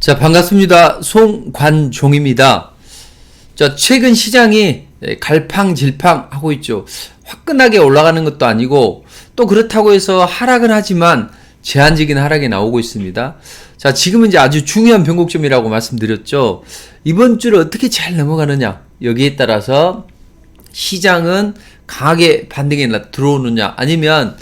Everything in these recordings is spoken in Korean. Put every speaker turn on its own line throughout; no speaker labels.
자, 반갑습니다. 송관종입니다. 자, 최근 시장이 갈팡질팡 하고 있죠. 화끈하게 올라가는 것도 아니고 또 그렇다고 해서 하락은 하지만 제한적인 하락이 나오고 있습니다. 자, 지금은 이제 아주 중요한 변곡점이라고 말씀드렸죠. 이번 주를 어떻게 잘 넘어가느냐, 여기에 따라서 시장은 강하게 반등에 들어오느냐 아니면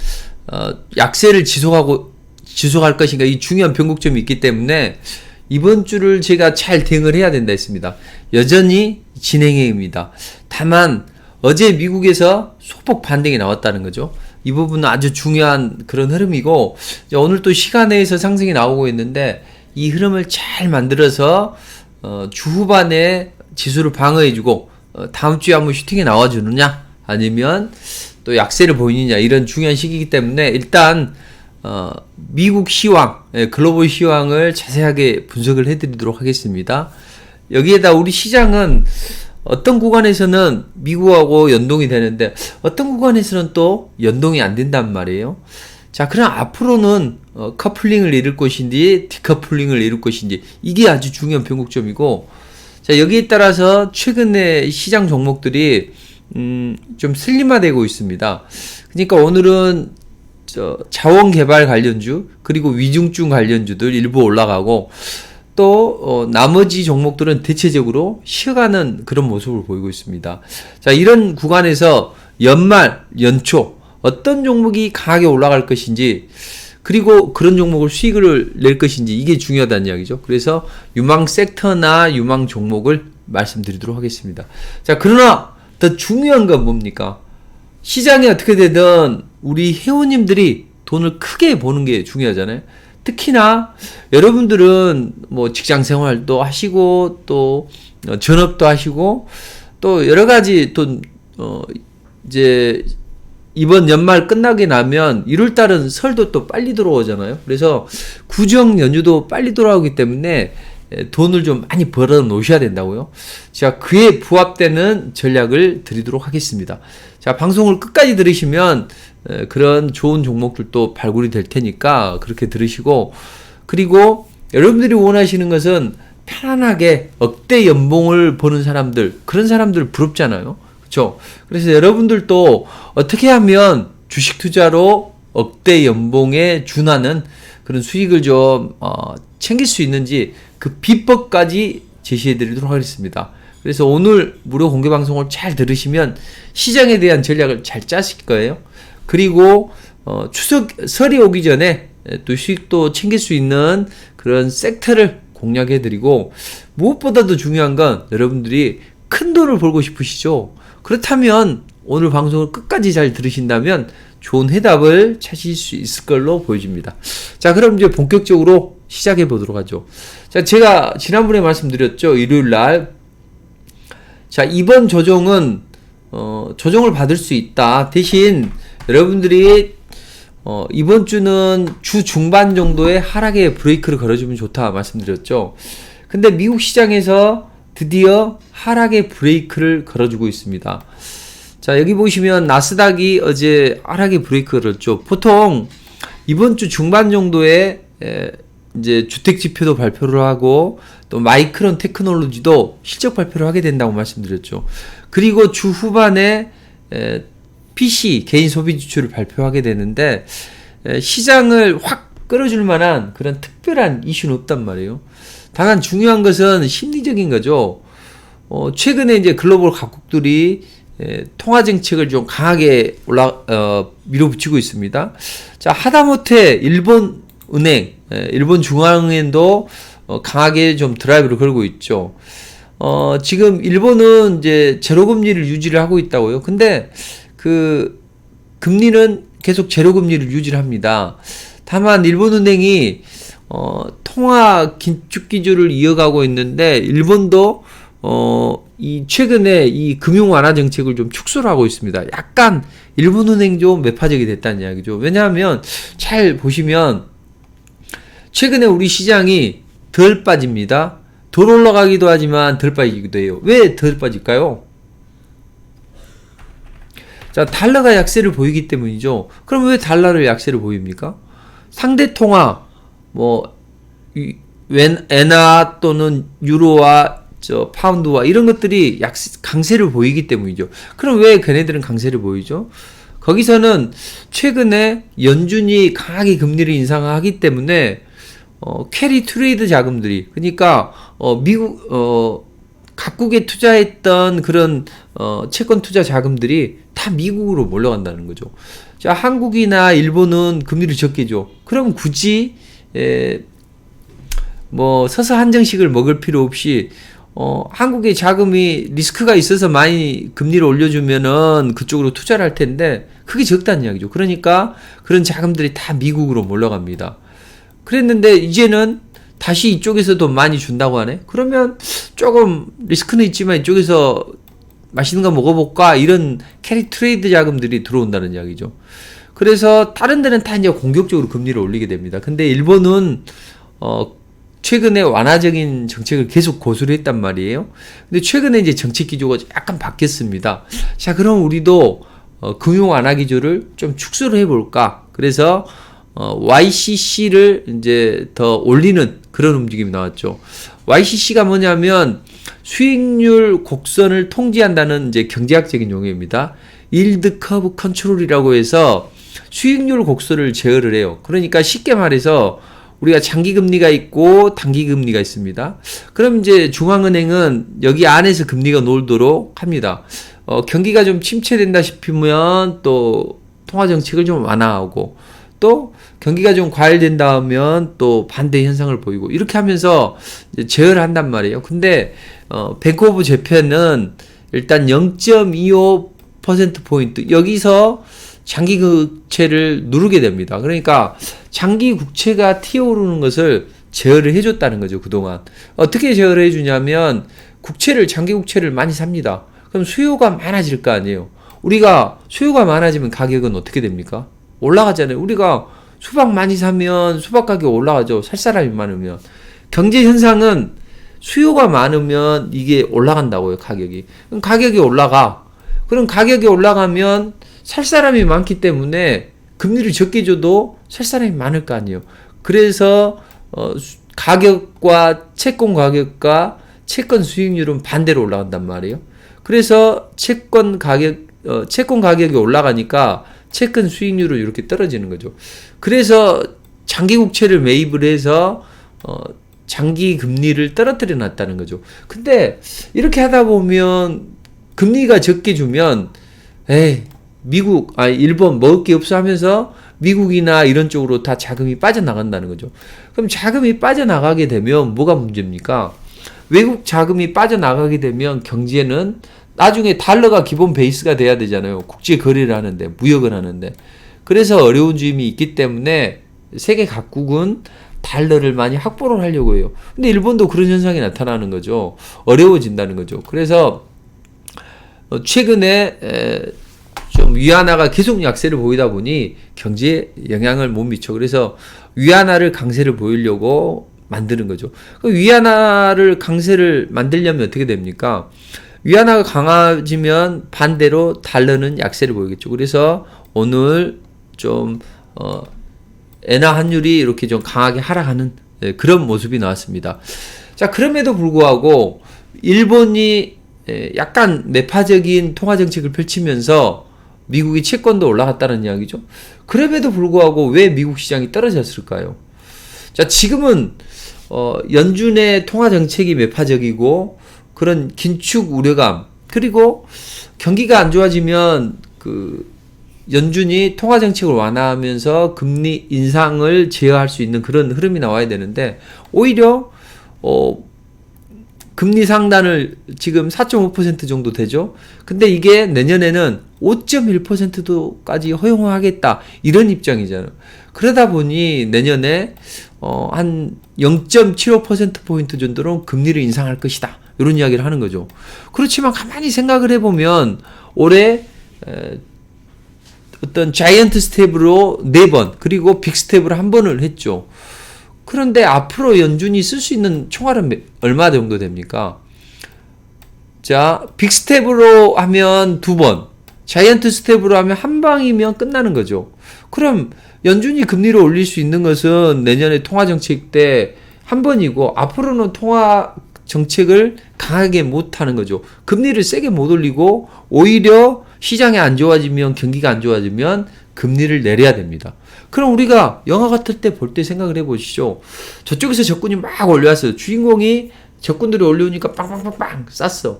약세를 지속할 것인가, 이 중요한 변곡점이 있기 때문에 이번 주를 제가 잘 대응을 해야 된다 했습니다. 여전히 진행형입니다. 다만 어제 미국에서 소폭 반등이 나왔다는 거죠. 이 부분은 아주 중요한 그런 흐름이고, 오늘 또 시간 내에서 상승이 나오고 있는데 이 흐름을 잘 만들어서 주 후반에 지수를 방어해주고 다음 주에 한번 슈팅에 나와주느냐 아니면 또 약세를 보이느냐, 이런 중요한 시기이기 때문에 일단 미국 시황, 글로벌 시황을 자세하게 분석을 해드리도록 하겠습니다. 여기에다 우리 시장은 어떤 구간에서는 미국하고 연동이 되는데 어떤 구간에서는 또 연동이 안 된단 말이에요. 자, 그럼 앞으로는 커플링을 이룰 것인지 디커플링을 이룰 것인지, 이게 아주 중요한 변곡점이고, 자, 여기에 따라서 최근에 시장 종목들이 좀 슬림화되고 있습니다. 그러니까 오늘은 자원개발 관련주 그리고 위중증 관련주들 일부 올라가고, 또 나머지 종목들은 대체적으로 쉬어가는 그런 모습을 보이고 있습니다. 자, 이런 구간에서 연말 연초 어떤 종목이 강하게 올라갈 것인지, 그리고 그런 종목을 수익을 낼 것인지, 이게 중요하다는 이야기죠. 그래서 유망 섹터나 유망 종목을 말씀드리도록 하겠습니다. 자, 그러나 더 중요한 건 뭡니까? 시장이 어떻게 되든 우리 회원님들이 돈을 크게 버는 게 중요하잖아요. 특히나 여러분들은 뭐 직장 생활도 하시고 또 전업도 하시고 또 여러 가지 또 이제 이번 연말 끝나게 나면 1월달은 설도 또 빨리 들어오잖아요. 그래서 구정 연휴도 빨리 돌아오기 때문에 돈을 좀 많이 벌어 놓으셔야 된다고요. 자, 그에 부합되는 전략을 드리도록 하겠습니다. 자, 방송을 끝까지 들으시면 그런 좋은 종목들도 발굴이 될 테니까 그렇게 들으시고, 그리고 여러분들이 원하시는 것은 편안하게 억대 연봉을 버는 사람들, 그런 사람들 부럽잖아요. 그렇죠? 그래서 여러분들도 어떻게 하면 주식 투자로 억대 연봉에 준하는 그런 수익을 좀 챙길 수 있는지 그 비법까지 제시해 드리도록 하겠습니다. 그래서 오늘 무료 공개 방송을 잘 들으시면 시장에 대한 전략을 잘 짜실 거예요. 그리고 추석 설이 오기 전에 또 수익도 챙길 수 있는 그런 섹터를 공략해 드리고, 무엇보다도 중요한 건 여러분들이 큰 돈을 벌고 싶으시죠? 그렇다면 오늘 방송을 끝까지 잘 들으신다면 좋은 해답을 찾으실 수 있을 걸로 보여집니다. 자, 그럼 이제 본격적으로 시작해 보도록 하죠. 자, 제가 지난번에 말씀드렸죠. 일요일 날. 자, 이번 조정은 조정을 받을 수 있다. 대신 여러분들이 이번 주는 주 중반 정도의 하락에 브레이크를 걸어주면 좋다 말씀드렸죠. 근데 미국 시장에서 드디어 하락의 브레이크를 걸어주고 있습니다. 자, 여기 보시면 나스닥이 어제 하락의 브레이크를 걸었죠. 보통 이번 주 중반 정도에 이제 주택 지표도 발표를 하고 또 마이크론 테크놀로지도 실적 발표를 하게 된다고 말씀드렸죠. 그리고 주 후반에 PC 개인 소비 지출을 발표하게 되는데 시장을 확 끌어줄 만한 그런 특별한 이슈는 없단 말이에요. 다만 중요한 것은 심리적인 거죠. 최근에 이제 글로벌 각국들이 통화 정책을 좀 강하게 밀어붙이고 있습니다. 자, 하다못해 일본 은행, 일본 중앙은행도 강하게 좀 드라이브를 걸고 있죠. 지금 일본은 이제 제로금리를 유지를 하고 있다고요. 근데 그 금리는 계속 제로금리를 유지를 합니다. 다만 일본은행이 통화 긴축 기조를 이어가고 있는데 일본도 이 최근에 이 금융 완화 정책을 좀 축소를 하고 있습니다. 약간 일본은행 좀 매파적이 됐다는 이야기죠. 왜냐하면 잘 보시면 최근에 우리 시장이 덜 빠집니다. 덜 올라가기도 하지만 덜 빠지기도 해요. 왜 덜 빠질까요? 자, 달러가 약세를 보이기 때문이죠. 그럼 왜 달러를 약세를 보입니까? 상대 통화, 엔화 또는 유로와 파운드와 이런 것들이 강세를 보이기 때문이죠. 그럼 왜 걔네들은 강세를 보이죠? 거기서는 최근에 연준이 강하게 금리를 인상하기 때문에 캐리 트레이드 자금들이, 그러니까 미국 각국에 투자했던 그런 채권 투자 자금들이 다 미국으로 몰려간다는 거죠. 자, 한국이나 일본은 금리를 적게 줘. 그럼 굳이 서서 한정식을 먹을 필요 없이 한국의 자금이 리스크가 있어서 많이 금리를 올려주면은 그쪽으로 투자를 할 텐데 그게 적다는 이야기죠. 그러니까 그런 자금들이 다 미국으로 몰려갑니다. 그랬는데 이제는 다시 이쪽에서도 많이 준다고 하네. 그러면 조금 리스크는 있지만 이쪽에서 맛있는 거 먹어볼까, 이런 캐리 트레이드 자금들이 들어온다는 이야기죠. 그래서 다른 데는 다 이제 공격적으로 금리를 올리게 됩니다. 근데 일본은 최근에 완화적인 정책을 계속 고수를 했단 말이에요. 근데 최근에 이제 정책 기조가 약간 바뀌었습니다. 자, 그럼 우리도 금융 완화 기조를 좀 축소를 해볼까? 그래서 YCC를 이제 더 올리는 그런 움직임이 나왔죠. YCC가 뭐냐면 수익률 곡선을 통제한다는 이제 경제학적인 용어입니다. Yield Curve Control이라고 해서 수익률 곡선을 제어를 해요. 그러니까 쉽게 말해서 우리가 장기금리가 있고 단기금리가 있습니다. 그럼 이제 중앙은행은 여기 안에서 금리가 놀도록 합니다. 경기가 좀 침체된다 싶으면 또 통화정책을 좀 완화하고, 또 경기가 좀 과열된다면 또 반대 현상을 보이고, 이렇게 하면서 이제 제어를 한단 말이에요. 근데 뱅크 오브 재팬은 일단 0.25%포인트 여기서 장기 국채를 누르게 됩니다. 그러니까 장기 국채가 튀어오르는 것을 제어를 해줬다는 거죠, 그동안. 어떻게 제어를 해주냐면 장기 국채를 많이 삽니다. 그럼 수요가 많아질 거 아니에요. 우리가 수요가 많아지면 가격은 어떻게 됩니까? 올라가잖아요. 우리가 수박 많이 사면 수박 가격 올라가죠. 살 사람이 많으면. 경제 현상은 수요가 많으면 이게 올라간다고요, 가격이. 그럼 가격이 올라가. 그럼 가격이 올라가면 살 사람이 많기 때문에 금리를 적게 줘도 살 사람이 많을 거 아니에요. 그래서 가격과 채권 가격과 채권 수익률은 반대로 올라간단 말이에요. 그래서 채권 가격이 올라가니까 채권 수익률은 이렇게 떨어지는 거죠. 그래서 장기 국채를 매입을 해서 장기 금리를 떨어뜨려 놨다는 거죠. 근데 이렇게 하다 보면 금리가 적게 주면 일본 먹을 게 없어 하면서 미국이나 이런 쪽으로 다 자금이 빠져나간다는 거죠. 그럼 자금이 빠져나가게 되면 뭐가 문제입니까? 외국 자금이 빠져나가게 되면 경제는 나중에 달러가 기본 베이스가 돼야 되잖아요. 국제 거래를 하는데, 무역을 하는데. 그래서 어려운 점이 있기 때문에 세계 각국은 달러를 많이 확보를 하려고 해요. 근데 일본도 그런 현상이 나타나는 거죠. 어려워진다는 거죠. 그래서 최근에 좀 위안화가 계속 약세를 보이다 보니 경제에 영향을 못 미쳐. 그래서 위안화를 강세를 보이려고 만드는 거죠. 위안화를 강세를 만들려면 어떻게 됩니까? 위안화가 강해지면 반대로 달러는 약세를 보이겠죠. 그래서 오늘 좀 엔화 환율이 이렇게 좀 강하게 하락하는 그런 모습이 나왔습니다. 자, 그럼에도 불구하고 일본이 약간 매파적인 통화 정책을 펼치면서 미국이 채권도 올라갔다는 이야기죠. 그럼에도 불구하고 왜 미국 시장이 떨어졌을까요? 자, 지금은 연준의 통화 정책이 매파적이고 그런 긴축 우려감, 그리고 경기가 안 좋아지면 연준이 통화 정책을 완화하면서 금리 인상을 제어할 수 있는 그런 흐름이 나와야 되는데, 오히려 금리 상단을 지금 4.5% 정도 되죠. 근데 이게 내년에는 5.1%도까지 허용하겠다, 이런 입장이잖아요. 그러다 보니 내년에 한 0.75%포인트 정도로 금리를 인상할 것이다, 이런 이야기를 하는 거죠. 그렇지만 가만히 생각을 해보면 올해 어떤 자이언트 스텝으로 4번, 그리고 빅 스텝으로 1번을 했죠. 그런데 앞으로 연준이 쓸 수 있는 총알은 얼마 정도 됩니까? 자, 빅 스텝으로 하면 2번, 자이언트 스텝으로 하면 1방이면 끝나는 거죠. 그럼 연준이 금리를 올릴 수 있는 것은 내년에 통화정책 때 한 번이고 앞으로는 통화 정책을 강하게 못하는 거죠. 금리를 세게 못 올리고 오히려 시장이 안 좋아지면, 경기가 안 좋아지면 금리를 내려야 됩니다. 그럼 우리가 영화 같을 때 볼 때 생각을 해보시죠. 저쪽에서 적군이 막 올려왔어요. 주인공이 적군들이 올려오니까 빵빵빵빵 쐈어.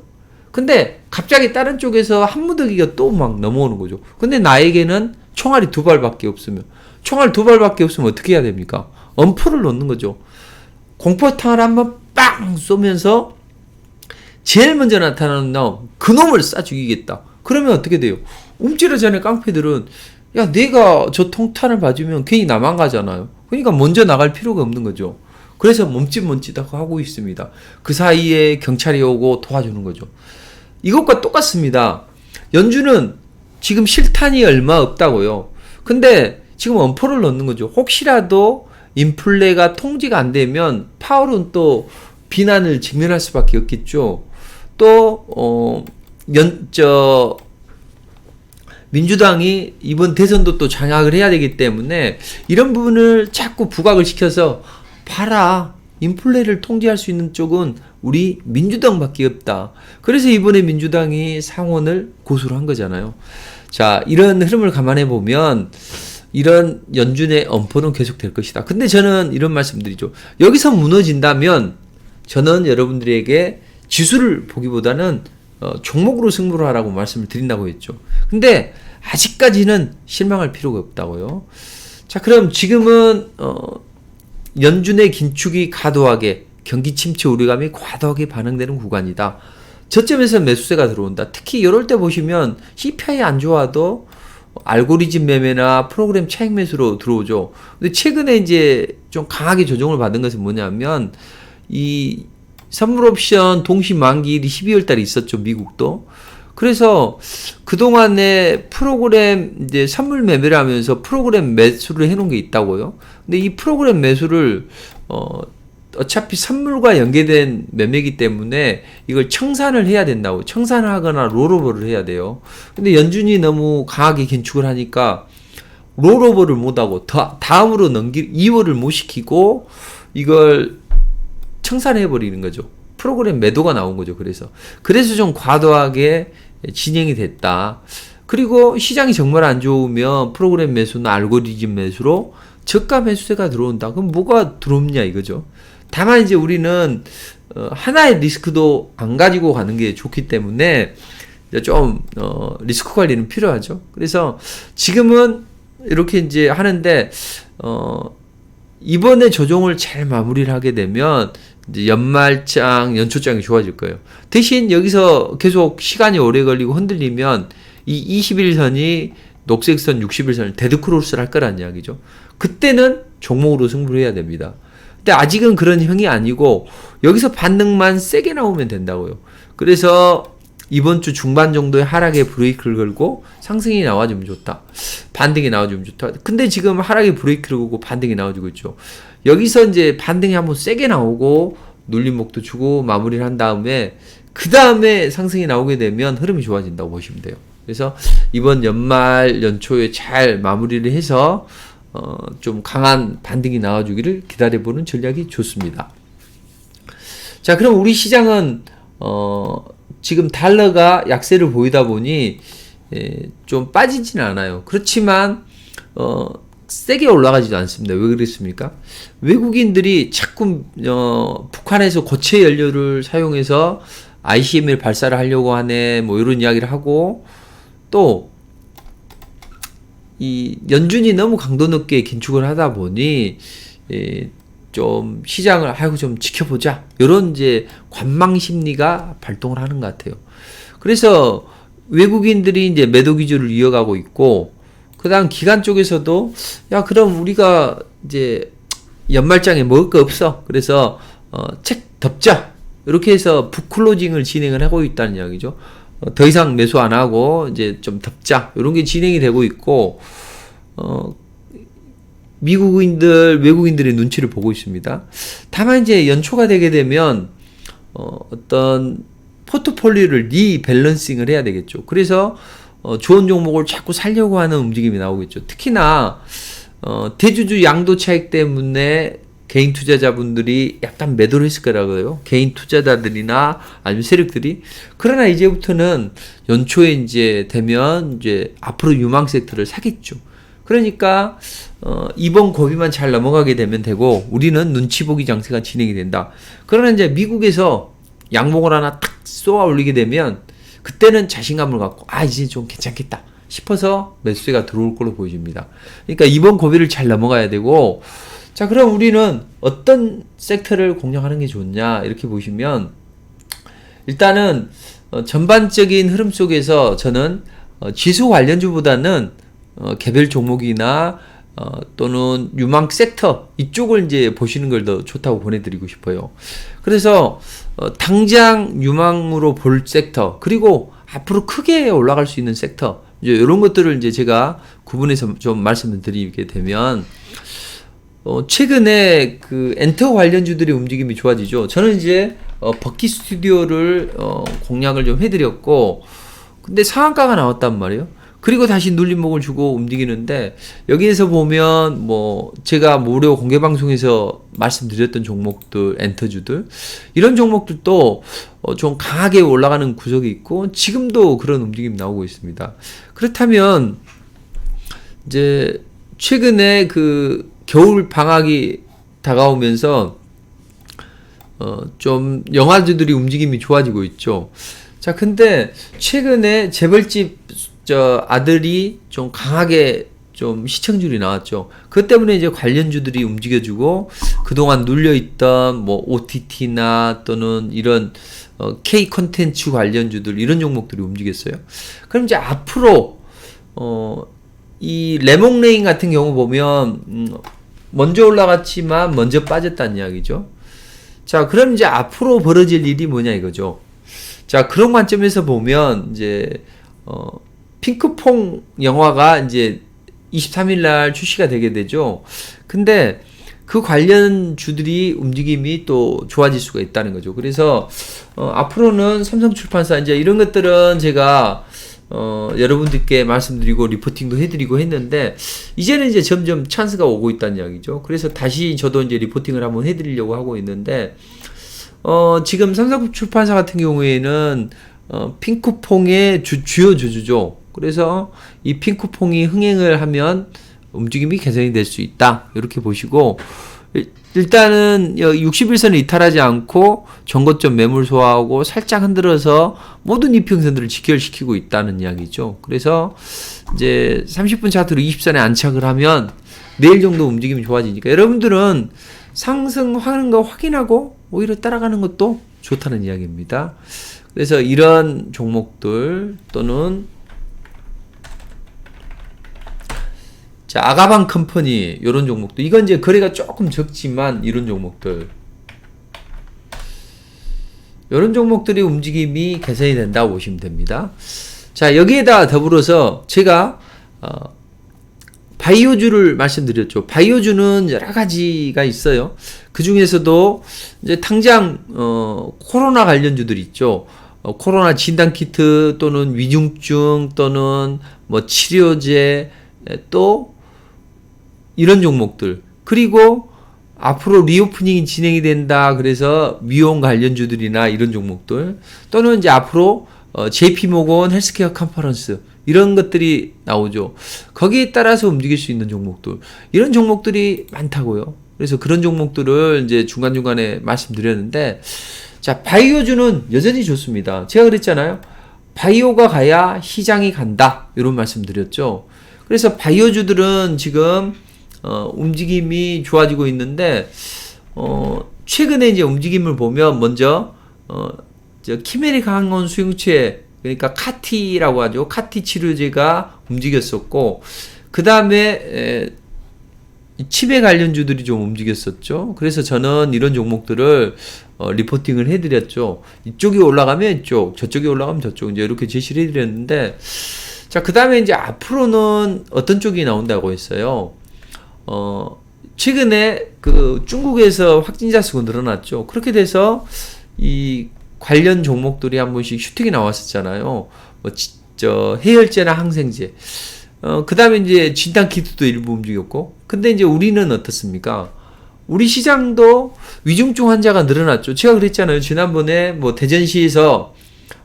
근데 갑자기 다른 쪽에서 한 무더기가 또 막 넘어오는 거죠. 근데 나에게는 총알이 2발밖에 없으면, 총알 2발밖에 없으면 어떻게 해야 됩니까? 엄포를 놓는 거죠. 공포탕을 한번 빵 쏘면서 제일 먼저 나타나는 놈, 그 놈을 쏴 죽이겠다. 그러면 어떻게 돼요? 움찔하자는 깡패들은 야, 내가 저 통탄을 봐주면 괜히 나만 가잖아요. 그러니까 먼저 나갈 필요가 없는 거죠. 그래서 몸짓하고 하고 있습니다. 그 사이에 경찰이 오고 도와주는 거죠. 이것과 똑같습니다. 연준은 지금 실탄이 얼마 없다고요. 근데 지금 엄포를 넣는 거죠. 혹시라도 인플레가 통제가 안 되면 파월은 또 비난을 직면할 수밖에 없겠죠. 또 민주당이 이번 대선도 또 장악을 해야 되기 때문에 이런 부분을 자꾸 부각을 시켜서 봐라, 인플레를 통제할 수 있는 쪽은 우리 민주당밖에 없다. 그래서 이번에 민주당이 상원을 고소를 한 거잖아요. 자, 이런 흐름을 감안해 보면 이런 연준의 엄포는 계속될 것이다. 근데 저는 이런 말씀드리죠. 여기서 무너진다면 저는 여러분들에게 지수를 보기보다는 종목으로 승부를 하라고 말씀을 드린다고 했죠. 근데 아직까지는 실망할 필요가 없다고요. 자, 그럼 지금은 연준의 긴축이 과도하게, 경기 침체 우려감이 과도하게 반영되는 구간이다. 저점에서 매수세가 들어온다. 특히 이럴 때 보시면 CPI 안 좋아도 알고리즘 매매나 프로그램 차익 매수로 들어오죠. 근데 최근에 이제 좀 강하게 조정을 받은 것은 뭐냐면 이 선물 옵션 동시 만기일이 12월 달에 있었죠, 미국도. 그래서 그동안에 프로그램 이제 선물 매매를 하면서 프로그램 매수를 해놓은 게 있다고요. 근데 이 프로그램 매수를 어차피 선물과 연계된 매매이기 때문에 이걸 청산을 해야 된다고. 청산을 하거나 롤오버를 해야 돼요. 근데 연준이 너무 강하게 긴축을 하니까 롤오버를 못하고 다음으로 2월을 못 시키고 이걸 청산해버리는 거죠. 프로그램 매도가 나온 거죠. 그래서 좀 과도하게 진행이 됐다. 그리고 시장이 정말 안 좋으면 프로그램 매수나 알고리즘 매수로 저가 매수세가 들어온다. 그럼 뭐가 들어오냐 이거죠. 다만 이제 우리는 하나의 리스크도 안 가지고 가는 게 좋기 때문에 좀 리스크 관리는 필요하죠. 그래서 지금은 이렇게 이제 하는데 이번에 조정을 잘 마무리를 하게 되면 이제 연말장, 연초장이 좋아질 거예요. 대신 여기서 계속 시간이 오래 걸리고 흔들리면 이 21선이 녹색선, 60일선을 데드크로스를 할 거란 이야기죠. 그때는 종목으로 승부를 해야 됩니다. 근데 아직은 그런 형이 아니고 여기서 반등만 세게 나오면 된다고요. 그래서 이번 주 중반 정도에 하락에 브레이크를 걸고 상승이 나와주면 좋다. 반등이 나와주면 좋다. 근데 지금 하락에 브레이크를 걸고 반등이 나와주고 있죠. 여기서 이제 반등이 한번 세게 나오고 눌림목도 주고 마무리를 한 다음에 그 다음에 상승이 나오게 되면 흐름이 좋아진다고 보시면 돼요. 그래서 이번 연말 연초에 잘 마무리를 해서 좀 강한 반등이 나와주기를 기다려보는 전략이 좋습니다. 자, 그럼 우리 시장은 지금 달러가 약세를 보이다 보니 좀 빠지지는 않아요. 그렇지만 세게 올라가지도 않습니다. 왜 그랬습니까? 외국인들이 자꾸 북한에서 고체 연료를 사용해서 ICBM을 발사를 하려고 하네, 뭐 이런 이야기를 하고, 또 이 연준이 너무 강도 높게 긴축을 하다 보니 좀 시장을 좀 지켜보자, 이런 이제 관망 심리가 발동을 하는 것 같아요. 그래서 외국인들이 이제 매도 기조를 이어가고 있고, 그 다음 기관 쪽에서도 야, 그럼 우리가 이제 연말장에 먹을 거 없어. 그래서 책 덮자. 이렇게 해서 북클로징을 진행을 하고 있다는 이야기죠. 더 이상 매수 안 하고 이제 좀 덮자. 이런 게 진행이 되고 있고, 미국인들, 외국인들의 눈치를 보고 있습니다. 다만 이제 연초가 되게 되면 어떤 포트폴리오를 리밸런싱을 해야 되겠죠. 그래서 좋은 종목을 자꾸 살려고 하는 움직임이 나오겠죠. 특히나 대주주 양도 차익 때문에 개인 투자자분들이 약간 매도를 했을 거라고요. 개인 투자자들이나 아니면 세력들이. 그러나 이제부터는 연초에 이제 되면 이제 앞으로 유망 섹터를 사겠죠. 그러니까 이번 고비만 잘 넘어가게 되면 되고 우리는 눈치 보기 장세가 진행이 된다. 그러나 이제 미국에서 양봉을 하나 탁 쏘아 올리게 되면 그때는 자신감을 갖고 이제 좀 괜찮겠다 싶어서 매수세가 들어올 걸로 보여집니다. 그러니까 이번 고비를 잘 넘어가야 되고, 자, 그럼 우리는 어떤 섹터를 공략하는 게 좋냐 이렇게 보시면 일단은 전반적인 흐름 속에서 저는 지수 관련주보다는 개별 종목이나 또는 유망 섹터 이쪽을 이제 보시는 걸 더 좋다고 보내드리고 싶어요. 그래서 당장 유망으로 볼 섹터, 그리고 앞으로 크게 올라갈 수 있는 sek터, 이제 이런 것들을 이제 제가 구분해서 좀 말씀을 드리게 되면 최근에 그 엔터 관련주들의 움직임이 좋아지죠. 저는 이제 버키 스튜디오를 공략을 좀 해드렸고, 근데 상한가가 나왔단 말이에요. 그리고 다시 눌림목을 주고 움직이는데, 여기에서 보면 뭐 제가 무료 공개 방송에서 말씀드렸던 종목들, 엔터주들, 이런 종목들도 좀 강하게 올라가는 구석이 있고 지금도 그런 움직임이 나오고 있습니다. 그렇다면 이제 최근에 그 겨울 방학이 다가오면서 좀 영화주들이 움직임이 좋아지고 있죠. 자, 근데 최근에 재벌집 아들이 좀 강하게 좀 시청률이 나왔죠. 그것 때문에 이제 관련주들이 움직여주고 그동안 눌려있던 뭐 OTT나 또는 이런 K 콘텐츠 관련주들 이런 종목들이 움직였어요. 그럼 이제 앞으로 이 레몬레인 같은 경우 보면 먼저 올라갔지만 먼저 빠졌다는 이야기죠. 자, 그럼 이제 앞으로 벌어질 일이 뭐냐 이거죠. 자, 그런 관점에서 보면 이제 핑크퐁 영화가 이제 23일 날 출시가 되게 되죠. 근데 그 관련 주들이 움직임이 또 좋아질 수가 있다는 거죠. 그래서 앞으로는 삼성출판사 이제 이런 것들은 제가 여러분들께 말씀드리고 리포팅도 해드리고 했는데 이제는 이제 점점 찬스가 오고 있다는 이야기죠. 그래서 다시 저도 이제 리포팅을 한번 해드리려고 하고 있는데 지금 삼성출판사 같은 경우에는 핑크퐁의 주요 주주죠. 그래서 이 핑크퐁이 흥행을 하면 움직임이 개선이 될 수 있다. 이렇게 보시고 일단은 61선을 이탈하지 않고 전고점 매물 소화하고 살짝 흔들어서 모든 이평선들을 직결시키고 있다는 이야기죠. 그래서 이제 30분 차트로 20선에 안착을 하면 내일 정도 움직임이 좋아지니까 여러분들은 상승하는 거 확인하고 오히려 따라가는 것도 좋다는 이야기입니다. 그래서 이런 종목들 또는 자, 아가방 컴퍼니 이런 종목들, 이건 이제 거래가 조금 적지만 이런 종목들, 이런 종목들의 움직임이 개선이 된다고 보시면 됩니다. 자, 여기에다 더불어서 제가 바이오주를 말씀드렸죠. 바이오주는 여러 가지가 있어요. 그 중에서도 이제 당장 코로나 관련주들 있죠. 코로나 진단키트 또는 위중증 또는 뭐 치료제 또 이런 종목들, 그리고 앞으로 리오프닝이 진행이 된다 그래서 미용 관련주들이나 이런 종목들, 또는 이제 앞으로 JP모건 헬스케어 컨퍼런스 이런 것들이 나오죠. 거기에 따라서 움직일 수 있는 종목들, 이런 종목들이 많다고요. 그래서 그런 종목들을 이제 중간중간에 말씀드렸는데, 자, 바이오주는 여전히 좋습니다. 제가 그랬잖아요. 바이오가 가야 시장이 간다. 이런 말씀 드렸죠. 그래서 바이오주들은 지금 움직임이 좋아지고 있는데 최근에 이제 움직임을 보면 먼저 키메릭 항원 수용체, 그러니까 카티라고 하죠. 카티 치료제가 움직였었고, 그 다음에 치매 관련주들이 좀 움직였었죠. 그래서 저는 이런 종목들을 리포팅을 해드렸죠. 이쪽이 올라가면 이쪽, 저쪽이 올라가면 저쪽, 이제 이렇게 제시를 해드렸는데, 자, 그 다음에 이제 앞으로는 어떤 쪽이 나온다고 했어요. 최근에 그 중국에서 확진자 수가 늘어났죠. 그렇게 돼서 이 관련 종목들이 한 번씩 슈팅이 나왔었잖아요. 뭐 해열제나 항생제. 그 다음에 이제 진단키트도 일부 움직였고. 근데 이제 우리는 어떻습니까? 우리 시장도 위중증 환자가 늘어났죠. 제가 그랬잖아요. 지난번에 뭐 대전시에서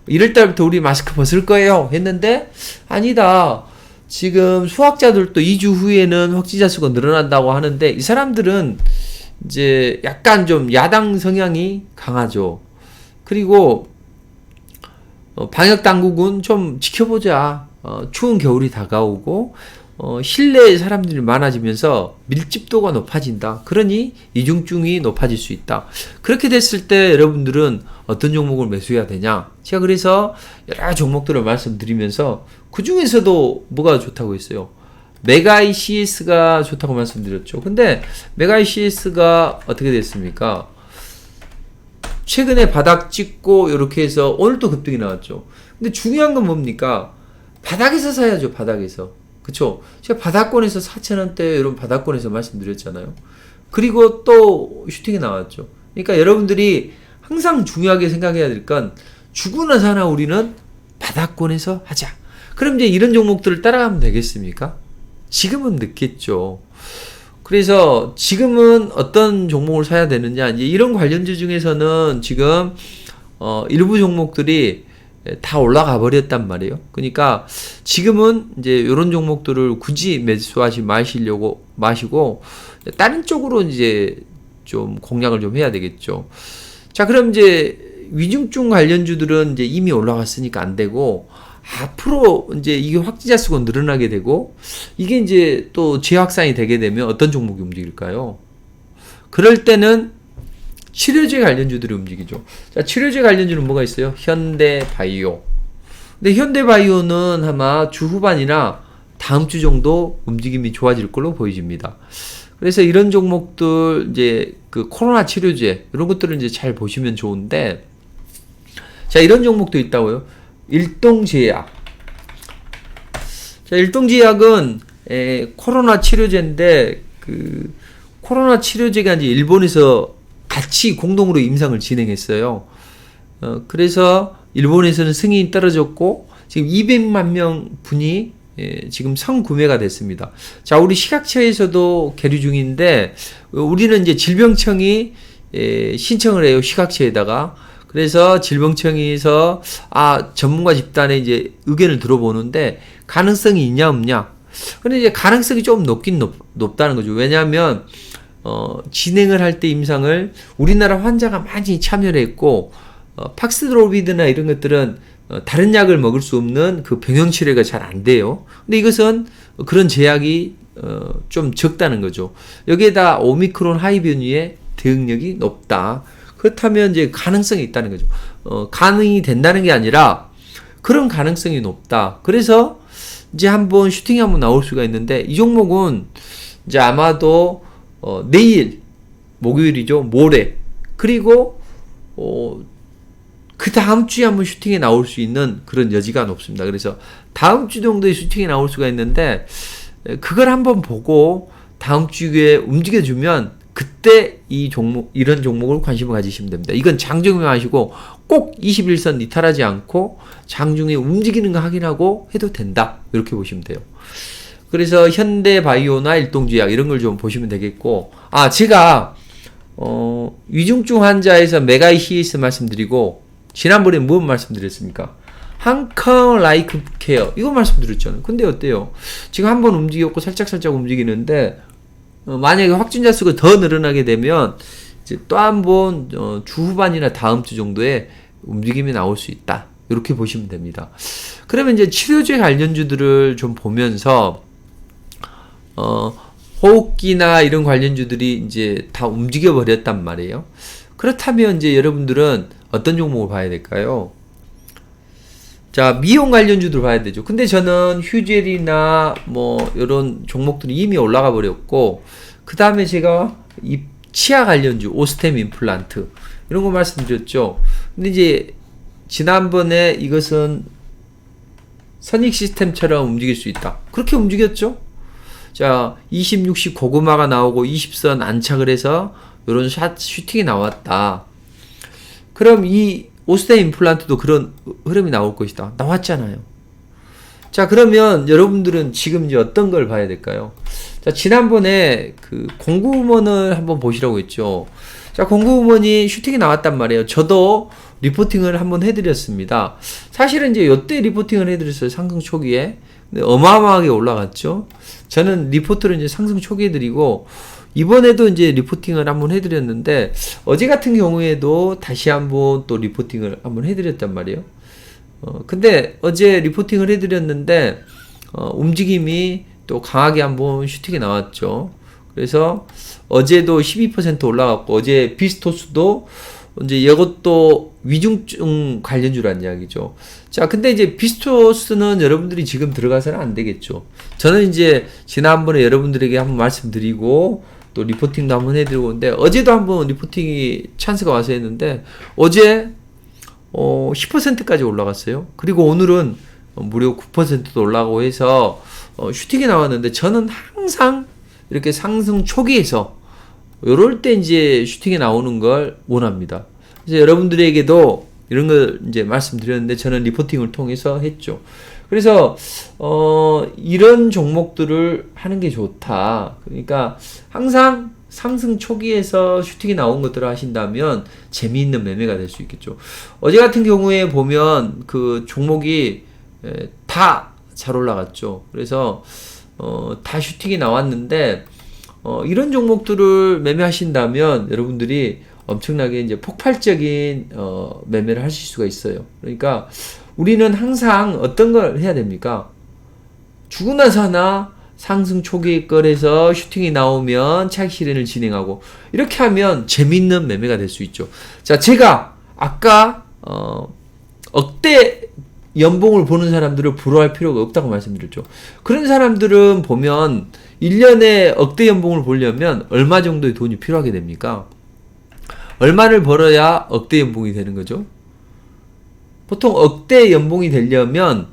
1월달부터 우리 마스크 벗을 거예요 했는데 아니다. 지금 수학자들도 2주 후에는 확진자 수가 늘어난다고 하는데 이 사람들은 이제 약간 좀 야당 성향이 강하죠. 그리고 방역 당국은 좀 지켜보자. 추운 겨울이 다가오고 실내에 사람들이 많아지면서 밀집도가 높아진다. 그러니 이중증이 높아질 수 있다. 그렇게 됐을 때 여러분들은 어떤 종목을 매수해야 되냐? 제가 그래서 여러 종목들을 말씀드리면서 그 중에서도 뭐가 좋다고 했어요? 메가이 CS가 좋다고 말씀드렸죠. 근데 메가이 CS가 어떻게 됐습니까? 최근에 바닥 찍고 이렇게 해서 오늘도 급등이 나왔죠. 근데 중요한 건 뭡니까? 바닥에서 사야죠. 바닥에서. 그쵸? 제가 바닥권에서 4,000원대 여러분 바닥권에서 말씀드렸잖아요. 그리고 또 슈팅이 나왔죠. 그러니까 여러분들이 항상 중요하게 생각해야 될 건 죽으나 사나 우리는 바닥권에서 하자. 그럼 이제 이런 종목들을 따라가면 되겠습니까? 지금은 늦겠죠. 그래서 지금은 어떤 종목을 사야 되느냐, 이제 이런 관련주 중에서는 지금 일부 종목들이 다 올라가 버렸단 말이에요. 그러니까 지금은 이제 이런 종목들을 굳이 매수하지 마시고 다른 쪽으로 이제 좀 공략을 좀 해야 되겠죠. 자, 그럼 이제 위중증 관련주들은 이제 이미 올라갔으니까 안 되고 앞으로 이제 이게 확진자 수가 늘어나게 되고 이게 이제 또 재확산이 되게 되면 어떤 종목이 움직일까요? 그럴 때는 치료제 관련주들이 움직이죠. 자, 치료제 관련주는 뭐가 있어요? 현대바이오. 근데 현대바이오는 아마 주 후반이나 다음 주 정도 움직임이 좋아질 걸로 보여집니다. 그래서 이런 종목들 이제 그 코로나 치료제 이런 것들을 이제 잘 보시면 좋은데, 자, 이런 종목도 있다고요. 일동제약. 자, 일동제약은 코로나 치료제인데 그 코로나 치료제가 이제 일본에서 같이 공동으로 임상을 진행했어요. 그래서 일본에서는 승인이 떨어졌고 지금 200만 명 분이 지금 선구매가 됐습니다. 자, 우리 식약처에서도 계류 중인데 우리는 이제 질병청이 신청을 해요. 식약처에다가. 그래서 질병청에서 전문가 집단의 이제 의견을 들어보는데 가능성이 있냐 없냐. 근데 이제 가능성이 좀 높다는 거죠. 왜냐하면 진행을 할 때 임상을 우리나라 환자가 많이 참여를 했고 팍스로비드나 이런 것들은 다른 약을 먹을 수 없는 그 병용 치료가 잘 안 돼요. 근데 이것은 그런 제약이 좀 적다는 거죠. 여기에다 오미크론 하이 변이의 대응력이 높다. 그렇다면 이제 가능성이 있다는 거죠. 가능이 된다는 게 아니라 그런 가능성이 높다. 그래서 이제 한번 슈팅이 한번 나올 수가 있는데 이 종목은 이제 아마도 내일 목요일이죠. 모레 그리고 그 다음 주에 한번 슈팅이 나올 수 있는 그런 여지가 높습니다. 그래서 다음 주 정도에 슈팅이 나올 수가 있는데 그걸 한번 보고 다음 주에 움직여주면 그때 이런 종목을 관심을 가지시면 됩니다. 이건 장중에 하시고 꼭 21선 이탈하지 않고 장중에 움직이는 거 확인하고 해도 된다. 이렇게 보시면 돼요. 그래서 현대바이오나 일동제약 이런 걸 좀 보시면 되겠고, 제가 위중증 환자에서 메가이 CS 말씀드리고 지난번에 무엇 말씀드렸습니까? 한컴 라이프 케어 이거 말씀드렸잖아요. 근데 어때요? 지금 한번 움직였고 살짝 움직이는데 만약에 확진자 수가 더 늘어나게 되면 이제 또 한번 주 후반이나 다음 주 정도에 움직임이 나올 수 있다. 이렇게 보시면 됩니다. 그러면 이제 치료제 관련주들을 좀 보면서 호흡기나 이런 관련주들이 이제 다 움직여 버렸단 말이에요. 그렇다면 이제 여러분들은 어떤 종목을 봐야 될까요? 자, 미용 관련주들 봐야 되죠. 근데 저는 휴젤이나 뭐 이런 종목들이 이미 올라가 버렸고, 그 다음에 제가 이 치아 관련주 오스템 임플란트 이런 거 말씀드렸죠. 근데 이제 지난번에 이것은 선익 시스템처럼 움직일 수 있다. 그렇게 움직였죠. 자, 20, 60 고구마가 나오고 20선 안착을 해서 이런 슈팅이 나왔다. 그럼 이 오스템 임플란트도 그런 흐름이 나올 것이다. 나왔잖아요. 자, 그러면 여러분들은 지금 이제 어떤 걸 봐야 될까요? 자, 지난번에 그 공구먼을 한번 보시라고 했죠. 자, 공구먼이 슈팅이 나왔단 말이에요. 저도 리포팅을 한번 해드렸습니다. 사실은 이제 요때 리포팅을 해드렸어요. 상승 초기에. 근데 어마어마하게 올라갔죠. 저는 리포트를 이제 상승 초기에 드리고, 이번에도 이제 리포팅을 한번 해드렸는데, 어제 같은 경우에도 다시 한번 또 리포팅을 한번 해드렸단 말이에요. 근데 어제 리포팅을 해드렸는데, 움직임이 또 강하게 한번 슈팅이 나왔죠. 그래서 어제도 12% 올라갔고, 어제 비스토스도 이제 이것도 위중증 관련주란 이야기죠. 자, 근데 이제 비스토스는 여러분들이 지금 들어가서는 안 되겠죠. 저는 이제 지난번에 여러분들에게 한번 말씀드리고 또 리포팅도 한번 해드리고 있는데, 어제도 한번 리포팅이 찬스가 와서 했는데 어제 10%까지 올라갔어요. 그리고 오늘은 무려 9%도 올라가고 해서 슈팅이 나왔는데, 저는 항상 이렇게 상승 초기에서 요럴 때 이제 슈팅이 나오는 걸 원합니다. 그래서 여러분들에게도 이런 걸 이제 말씀드렸는데, 저는 리포팅을 통해서 했죠. 그래서 이런 종목들을 하는 게 좋다. 그러니까 항상 상승 초기에서 슈팅이 나온 것들을 하신다면 재미있는 매매가 될 수 있겠죠. 어제 같은 경우에 보면 그 종목이 다 잘 올라갔죠. 그래서 다 슈팅이 나왔는데, 이런 종목들을 매매하신다면 여러분들이 엄청나게 이제 폭발적인 매매를 하실 수가 있어요. 그러니까 우리는 항상 어떤 걸 해야 됩니까? 주고 나서나 상승 초기 거래서 슈팅이 나오면 차익 실현을 진행하고, 이렇게 하면 재밌는 매매가 될 수 있죠. 자, 제가 아까 억대 연봉을 보는 사람들을 부러워할 필요가 없다고 말씀드렸죠. 그런 사람들은 보면 1년에 억대 연봉을 보려면 얼마 정도의 돈이 필요하게 됩니까? 얼마를 벌어야 억대 연봉이 되는 거죠? 보통 억대 연봉이 되려면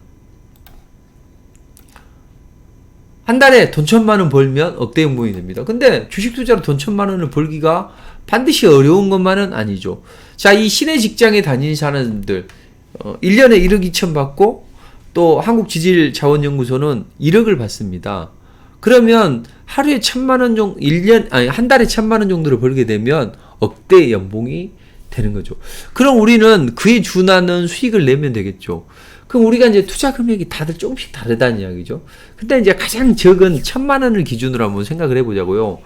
한 달에 돈 1,000만 원 벌면 억대 연봉이 됩니다. 근데 주식 투자로 돈 1,000만 원을 벌기가 반드시 어려운 것만은 아니죠. 자, 이 시내 직장에 다니는 사람들 1년에 1억 2천 받고, 또 한국지질자원연구소는 1억을 받습니다. 그러면 하루에 1,000만 원 정도, 한 달에 1,000만 원 정도를 벌게 되면 억대 연봉이 되는 거죠. 그럼 우리는 그에 준하는 수익을 내면 되겠죠. 그럼 우리가 이제 투자 금액이 다들 조금씩 다르다는 이야기죠. 근데 이제 가장 적은 1,000만 원을 기준으로 한번 생각을 해보자고요.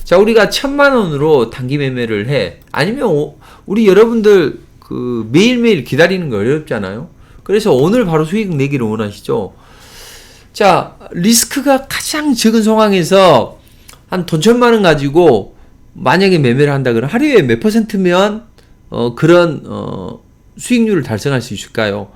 자, 우리가 1,000만 원으로 단기 매매를 해. 아니면 우리 여러분들 그 매일매일 기다리는 거 어렵잖아요. 그래서 오늘 바로 수익 내기를 원하시죠. 자, 리스크가 가장 적은 상황에서 한 돈 1,000만 원 가지고 만약에 매매를 한다 그러면 하루에 몇 %면 그런 수익률을 달성할 수 있을까요?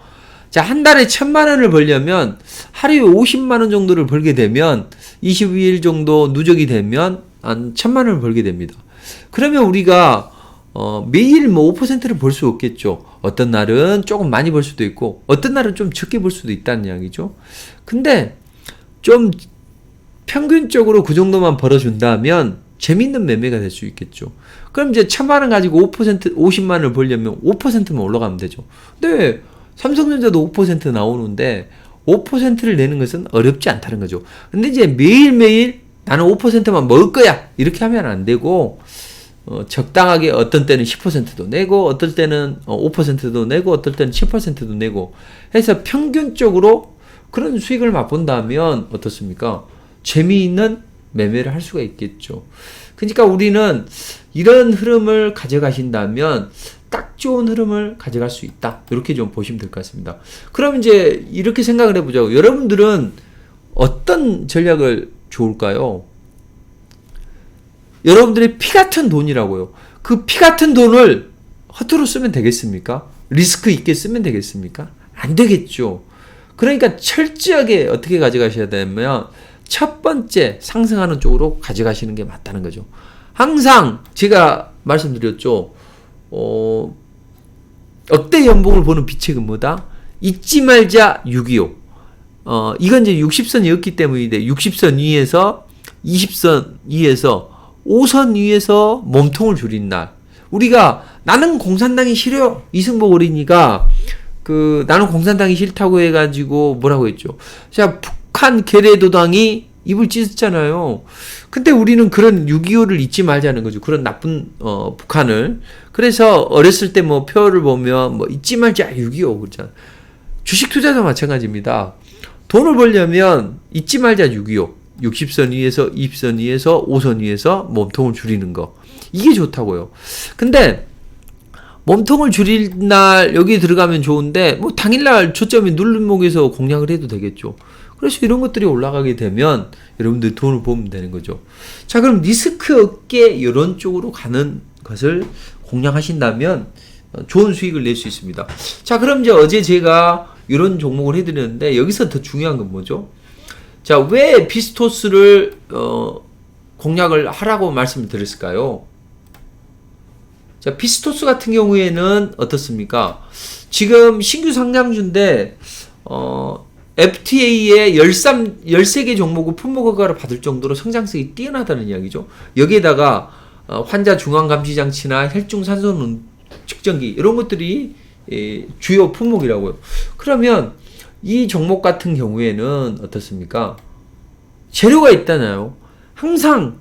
자, 한 달에 1,000만 원을 벌려면 하루에 50만 원 정도를 벌게 되면 22일 정도 누적이 되면 한 1,000만 원을 벌게 됩니다. 그러면 우리가 매일 뭐 5%를 벌 수 없겠죠. 어떤 날은 조금 많이 벌 수도 있고, 어떤 날은 좀 적게 벌 수도 있다는 이야기죠. 근데 좀 평균적으로 그 정도만 벌어준다면 재밌는 매매가 될 수 있겠죠. 그럼 이제 1,000만 원 가지고 50만 원을 벌려면 5%만 올라가면 되죠. 근데 삼성전자도 5% 나오는데 5%를 내는 것은 어렵지 않다는 거죠. 근데 이제 매일매일 나는 5%만 먹을 거야, 이렇게 하면 안 되고, 적당하게 어떤 때는 10%도 내고, 어떨 때는 5%도 내고, 어떨 때는 7%도 내고 해서 평균적으로 그런 수익을 맛본다면 어떻습니까? 재미있는 매매를 할 수가 있겠죠. 그러니까 우리는 이런 흐름을 가져가신다면 딱 좋은 흐름을 가져갈 수 있다, 이렇게 좀 보시면 될 것 같습니다. 그럼 이제 이렇게 생각을 해보자고. 여러분들은 어떤 전략을 좋을까요? 여러분들의 피 같은 돈이라고요. 그 피 같은 돈을 허투루 쓰면 되겠습니까? 리스크 있게 쓰면 되겠습니까? 안 되겠죠. 그러니까 철저하게 어떻게 가져가셔야 되냐면, 첫 번째 상승하는 쪽으로 가져가시는 게 맞다는 거죠. 항상 제가 말씀드렸죠. 억대 연봉을 보는 빛의 근무다. 잊지 말자 625. 이건 이제 60선이었기 때문인데, 60선 위에서 20선 위에서 5선 위에서 몸통을 줄인 날. 우리가 나는 공산당이 싫어요. 이승복 어린이가 나는 공산당이 싫다고 해가지고 뭐라고 했죠. 자, 북한 계래도당이 입을 찢었잖아요. 근데 우리는 그런 6.25를 잊지 말자는 거죠. 그런 나쁜 북한을. 그래서 어렸을 때 뭐 표를 보면 뭐 잊지 말자 6.25 그러잖아요. 주식 투자도 마찬가지입니다. 돈을 벌려면 잊지 말자 6.25. 60선 위에서 20선 위에서 5선 위에서 몸통을 줄이는 거. 이게 좋다고요. 근데 몸통을 줄일 날 여기 들어가면 좋은데 뭐 당일날 초점이 누른목에서 공략을 해도 되겠죠. 그래서 이런 것들이 올라가게 되면 여러분들 돈을 보면 되는 거죠. 자, 그럼 리스크 없게 이런 쪽으로 가는 것을 공략하신다면 좋은 수익을 낼 수 있습니다. 자, 그럼 이제 어제 제가 이런 종목을 해드렸는데 여기서 더 중요한 건 뭐죠? 자, 왜 비스토스를 공략을 하라고 말씀을 드렸을까요? 자, 비스토스 같은 경우에는 어떻습니까? 지금 신규 상장주인데 FTA에 13개 종목을 품목허가를 받을 정도로 성장성이 뛰어나다는 이야기죠. 여기에다가 환자 중앙감시장치나 혈중산소 측정기 이런 것들이 주요 품목이라고요. 그러면 이 종목 같은 경우에는 어떻습니까? 재료가 있잖아요. 항상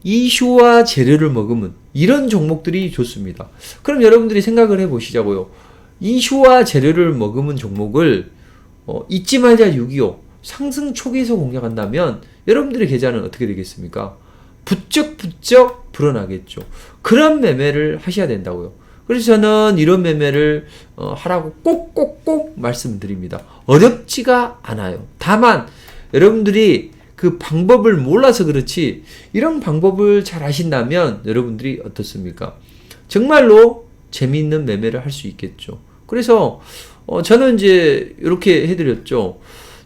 이슈와 재료를 먹으면 이런 종목들이 좋습니다. 그럼 여러분들이 생각을 해보시자고요. 이슈와 재료를 먹으면 종목을 잊지 말자 6.25 상승 초기에서 공략한다면 여러분들의 계좌는 어떻게 되겠습니까? 부쩍부쩍 불어나겠죠. 그런 매매를 하셔야 된다고요. 그래서 저는 이런 매매를 하라고 꼭꼭꼭 말씀드립니다. 어렵지가 않아요. 다만 여러분들이 그 방법을 몰라서 그렇지 이런 방법을 잘 아신다면 여러분들이 어떻습니까? 정말로 재미있는 매매를 할 수 있겠죠. 그래서 저는 이제 이렇게 해드렸죠.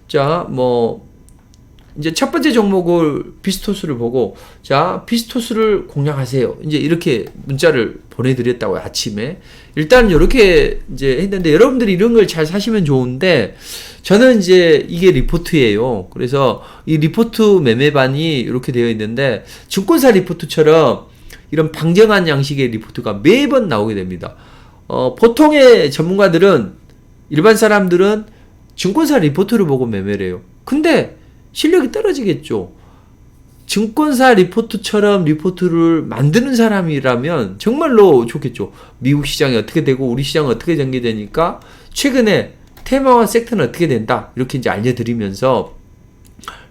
자, 뭐 이제 첫 번째 종목을 비스토스를 보고 자, 비스토스를 공략하세요. 이제 이렇게 문자를 보내드렸다고요. 아침에 일단 이렇게 이제 했는데 여러분들이 이런 걸 잘 사시면 좋은데 저는 이제 이게 리포트예요. 그래서 이 리포트 매매반이 이렇게 되어 있는데 증권사 리포트처럼 이런 방정한 양식의 리포트가 매번 나오게 됩니다. 보통의 전문가들은 일반 사람들은 증권사 리포트를 보고 매매를 해요. 근데 실력이 떨어지겠죠. 증권사 리포트처럼 리포트를 만드는 사람이라면 정말로 좋겠죠. 미국 시장이 어떻게 되고 우리 시장은 어떻게 전개되니까 최근에 테마와 섹터는 어떻게 된다. 이렇게 이제 알려드리면서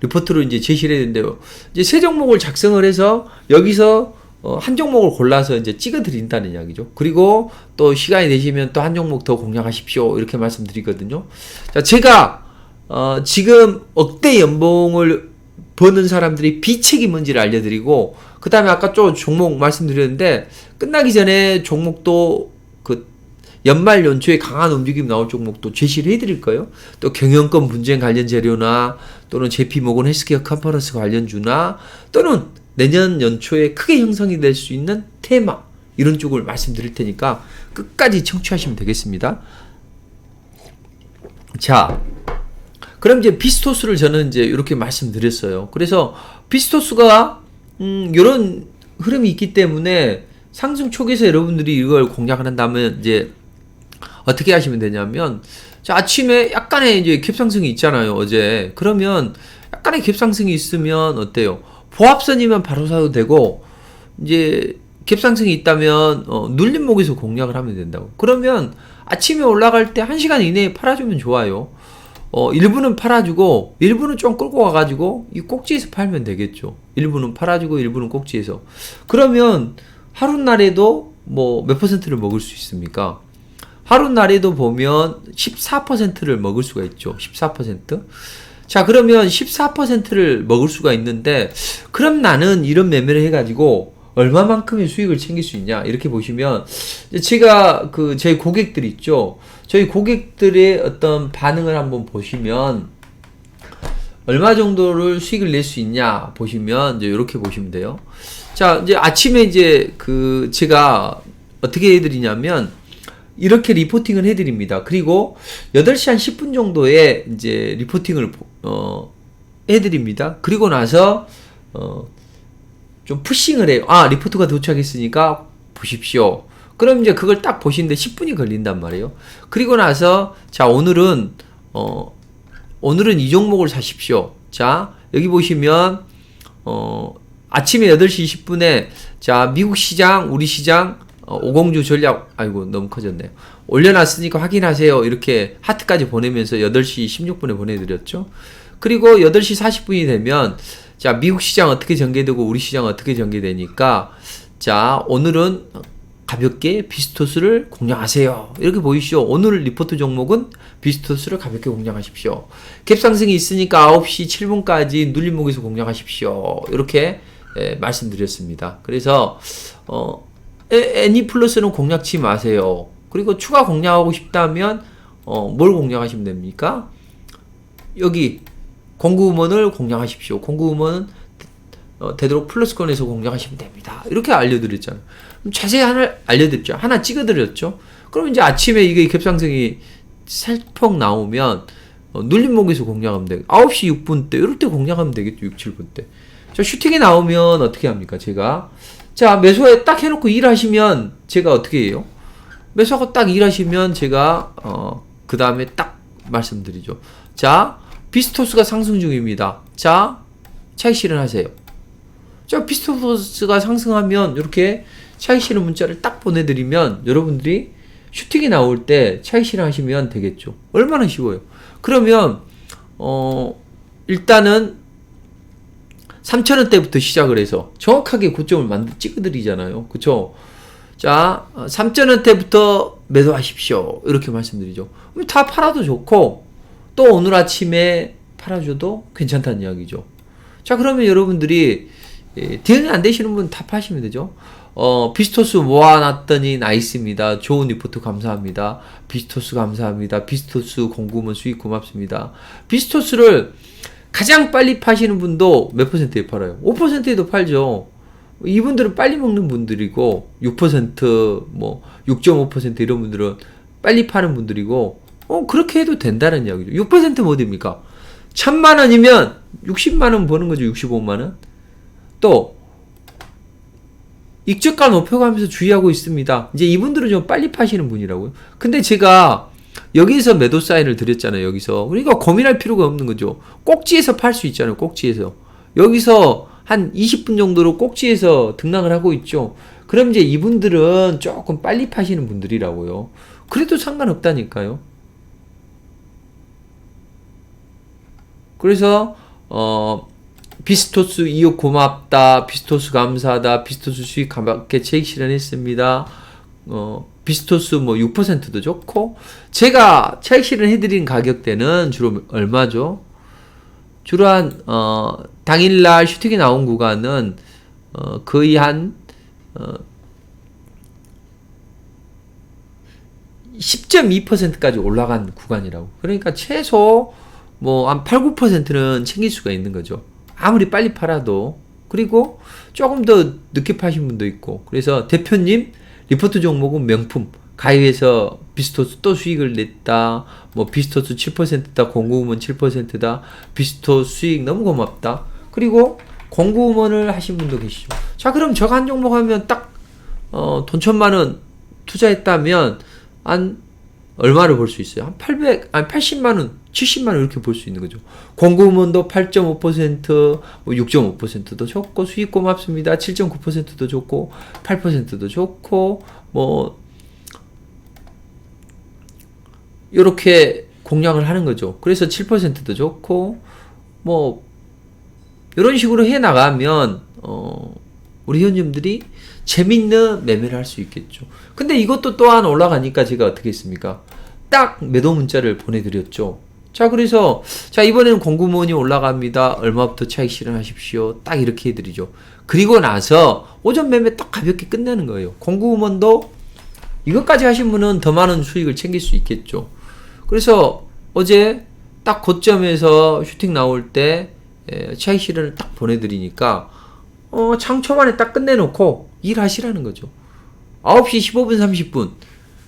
리포트로 이제 제시를 해야 되는데요. 이제 세 종목을 작성을 해서 여기서 한 종목을 골라서 이제 찍어 드린다는 이야기죠. 그리고 또 시간이 되시면 또 한 종목 더 공략하십시오. 이렇게 말씀드리거든요. 자, 제가 지금 억대 연봉을 버는 사람들이 비책이 뭔지를 알려드리고 그 다음에 아까 좀 종목 말씀드렸는데 끝나기 전에 종목도 그 연말 연초에 강한 움직임 나올 종목도 제시를 해드릴 거예요. 또 경영권 분쟁 관련 재료나 또는 JP모건 헬스케어 컨퍼런스 관련주나 또는 내년 연초에 크게 형성이 될 수 있는 테마 이런 쪽을 말씀드릴 테니까 끝까지 청취하시면 되겠습니다. 자, 그럼 이제 비스토스를 저는 이제 이렇게 말씀드렸어요. 그래서 비스토스가 이런 흐름이 있기 때문에 상승 초기에서 여러분들이 이걸 공략을 한다면 이제 어떻게 하시면 되냐면 자, 아침에 약간의 이제 갭상승이 있잖아요. 어제. 그러면 약간의 갭상승이 있으면 어때요? 보합선이면 바로 사도 되고 이제 갭상승이 있다면 눌림목에서 공략을 하면 된다고. 그러면 아침에 올라갈 때 1시간 이내에 팔아주면 좋아요. 일부는 팔아주고 일부는 좀 끌고 가가지고 이 꼭지에서 팔면 되겠죠. 일부는 팔아주고 일부는 꼭지에서. 그러면 하루날에도 뭐 몇 퍼센트를 먹을 수 있습니까? 하루날에도 보면 14%를 먹을 수가 있죠. 14%. 자, 그러면 14%를 먹을 수가 있는데 그럼 나는 이런 매매를 해가지고 얼마만큼의 수익을 챙길 수 있냐 이렇게 보시면 제가 그 저희 고객들 있죠. 저희 고객들의 어떤 반응을 한번 보시면 얼마 정도를 수익을 낼 수 있냐 보시면 이제 이렇게 보시면 돼요. 자, 이제 아침에 이제 그 제가 어떻게 해드리냐면 이렇게 리포팅을 해드립니다. 그리고 8시 한 10분 정도에 이제 리포팅을 해드립니다. 그리고 나서 좀 푸싱을 해요. 아, 리포트가 도착했으니까 보십시오. 그럼 이제 그걸 딱 보시는데 10분이 걸린단 말이에요. 그리고 나서 자, 오늘은 이 종목을 사십시오. 자, 여기 보시면 아침에 8시 20분에 자 미국 시장, 우리 시장 5공주 전략 아이고 너무 커졌네요. 올려놨으니까 확인하세요. 이렇게 하트까지 보내면서 8시 16분에 보내드렸죠. 그리고 8시 40분이 되면 자 미국 시장 어떻게 전개되고 우리 시장 어떻게 전개되니까 자 오늘은 가볍게 비스토스를 공략하세요. 이렇게 보이시죠? 오늘 리포트 종목은 비스토스를 가볍게 공략하십시오. 갭상승이 있으니까 9시 7분까지 눌림목에서 공략하십시오. 이렇게 말씀드렸습니다. 그래서 애니플러스는 공략치 마세요. 그리고 추가 공략하고 싶다면 뭘 공략하시면 됩니까? 여기 공구음원을 공략하십시오. 공구음원은 되도록 플러스권에서 공략하시면 됩니다. 이렇게 알려드렸잖아요. 자세히 하나 알려드렸죠. 하나 찍어드렸죠. 그럼 이제 아침에 이게 갭상승이 살폭 나오면 눌림목에서 공략하면 되겠죠. 9시 6분 때 이럴 때 공략하면 되겠죠. 6, 7분 때. 자 슈팅이 나오면 어떻게 합니까? 제가 자 매수에 딱 해놓고 일하시면 제가 어떻게 해요? 매수하고 딱 일하시면 제가 그 다음에 딱 말씀드리죠. 자 비스토스가 상승 중입니다. 자 차익 실현하세요. 자 비스토스가 상승하면 이렇게 차익 실현 문자를 딱 보내드리면 여러분들이 슈팅이 나올 때 차익 실현하시면 되겠죠. 얼마나 쉬워요. 그러면 일단은 3,000원대부터 시작을 해서 정확하게 고점을 찍어드리잖아요. 그쵸? 자 3,000원대부터 매도하십시오. 이렇게 말씀드리죠. 다 팔아도 좋고 또 오늘 아침에 팔아줘도 괜찮다는 이야기죠. 자 그러면 여러분들이 대응이 안 되시는 분 다 파시면 되죠. 비스토스 모아놨더니 나이스입니다. 좋은 리포트 감사합니다. 비스토스 감사합니다. 비스토스 공구문 수익 고맙습니다. 비스토스를 가장 빨리 파시는 분도 몇 %에 팔아요? 5%에도 팔죠. 이분들은 빨리 먹는 분들이고 6% 뭐 6.5% 이런 분들은 빨리 파는 분들이고 그렇게 해도 된다는 이야기죠. 6%면 어디입니까? 1,000만 원이면 60만 원 버는 거죠. 65만 원. 또 익저가 높여가면서 주의하고 있습니다. 이제 이분들은 좀 빨리 파시는 분이라고요. 근데 제가 여기서 매도 사인을 드렸잖아요. 여기서. 그러니까 고민할 필요가 없는 거죠. 꼭지에서 팔 수 있잖아요. 꼭지에서. 여기서 한 20분 정도로 꼭지에서 등락을 하고 있죠. 그럼 이제 이분들은 조금 빨리 파시는 분들이라고요. 그래도 상관없다니까요. 그래서 비스토스 이억 고맙다. 비스토스 감사하다. 비스토스 수익 가볍게 차익 실현했습니다. 비스토스 뭐 6%도 좋고 제가 차익 실현해드린 가격대는 주로 얼마죠? 주로 한 당일날 슈팅이 나온 구간은 거의 한 10.2%까지 올라간 구간이라고. 그러니까 최소 뭐 한 8, 9%는 챙길 수가 있는 거죠. 아무리 빨리 팔아도. 그리고 조금 더 늦게 파신 분도 있고. 그래서 대표님 리포트 종목은 명품. 가입해서 비스토스 또 수익을 냈다. 뭐 비스토스 7%다. 공구음원 7%다. 비스토스 수익 너무 고맙다. 그리고 공구음원을 하신 분도 계시죠. 자 그럼 저거 한 종목 하면 딱 돈 1,000만 원 투자했다면 한 얼마를 벌 수 있어요? 한 80만 원, 70만 원 이렇게 벌 수 있는 거죠. 공구음원도 8.5%, 뭐 6.5%도 좋고 수익 고맙습니다. 7.9%도 좋고 8%도 좋고 뭐 이렇게 공략을 하는 거죠. 그래서 7%도 좋고 뭐 이런 식으로 해 나가면 우리 회원님들이 재밌는 매매를 할 수 있겠죠. 근데 이것도 또한 올라가니까 제가 어떻게 했습니까? 딱 매도 문자를 보내드렸죠. 자 그래서 자 이번에는 공구문이 올라갑니다. 얼마부터 차익 실현하십시오. 딱 이렇게 해드리죠. 그리고 나서 오전 매매 딱 가볍게 끝내는 거예요. 공구문도 이것까지 하신 분은 더 많은 수익을 챙길 수 있겠죠. 그래서 어제 딱 고점에서 슈팅 나올 때 차익 실현을 딱 보내드리니까 장초반에 딱 끝내놓고 일하시라는 거죠. 9시 15분 30분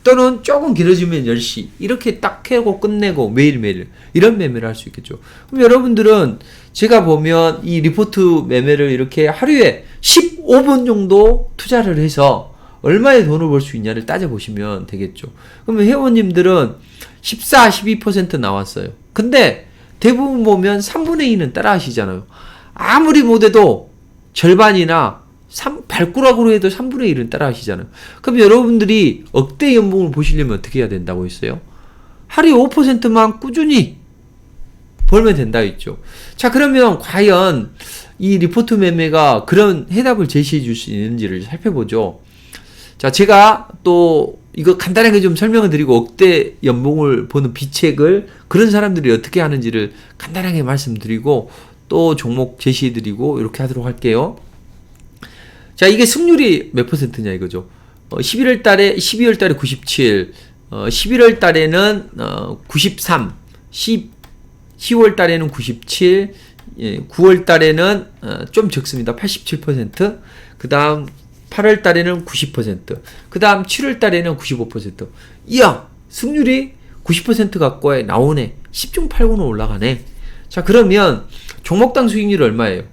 또는 조금 길어지면 10시 이렇게 딱 해고 끝내고 매일매일 이런 매매를 할 수 있겠죠. 그럼 여러분들은 제가 보면 이 리포트 매매를 이렇게 하루에 15분 정도 투자를 해서 얼마의 돈을 벌 수 있냐를 따져보시면 되겠죠. 그러면 회원님들은 14, 12% 나왔어요. 근데 대부분 보면 3분의 2는 따라 하시잖아요. 아무리 못해도 절반이나 발꾸락으로 해도 3분의 1은 따라 하시잖아요. 그럼 여러분들이 억대 연봉을 보시려면 어떻게 해야 된다고 했어요? 하루에 5%만 꾸준히 벌면 된다 했죠. 자, 그러면 과연 이 리포트 매매가 그런 해답을 제시해 줄 수 있는지를 살펴보죠. 자, 제가 또 이거 간단하게 좀 설명을 드리고 억대 연봉을 보는 비책을 그런 사람들이 어떻게 하는지를 간단하게 말씀드리고 또 종목 제시해 드리고 이렇게 하도록 할게요. 자, 이게 승률이 몇 %냐 이거죠. 12월 달에 97, 11월 달에는 93, 10월 달에는 97, 9월 달에는 좀 적습니다. 87%. 그다음 8월 달에는 90%. 그다음 7월 달에는 95%. 이야, 승률이 90% 갖고에 나오네. 10중 8구는 올라가네. 자, 그러면 종목당 수익률이 얼마예요?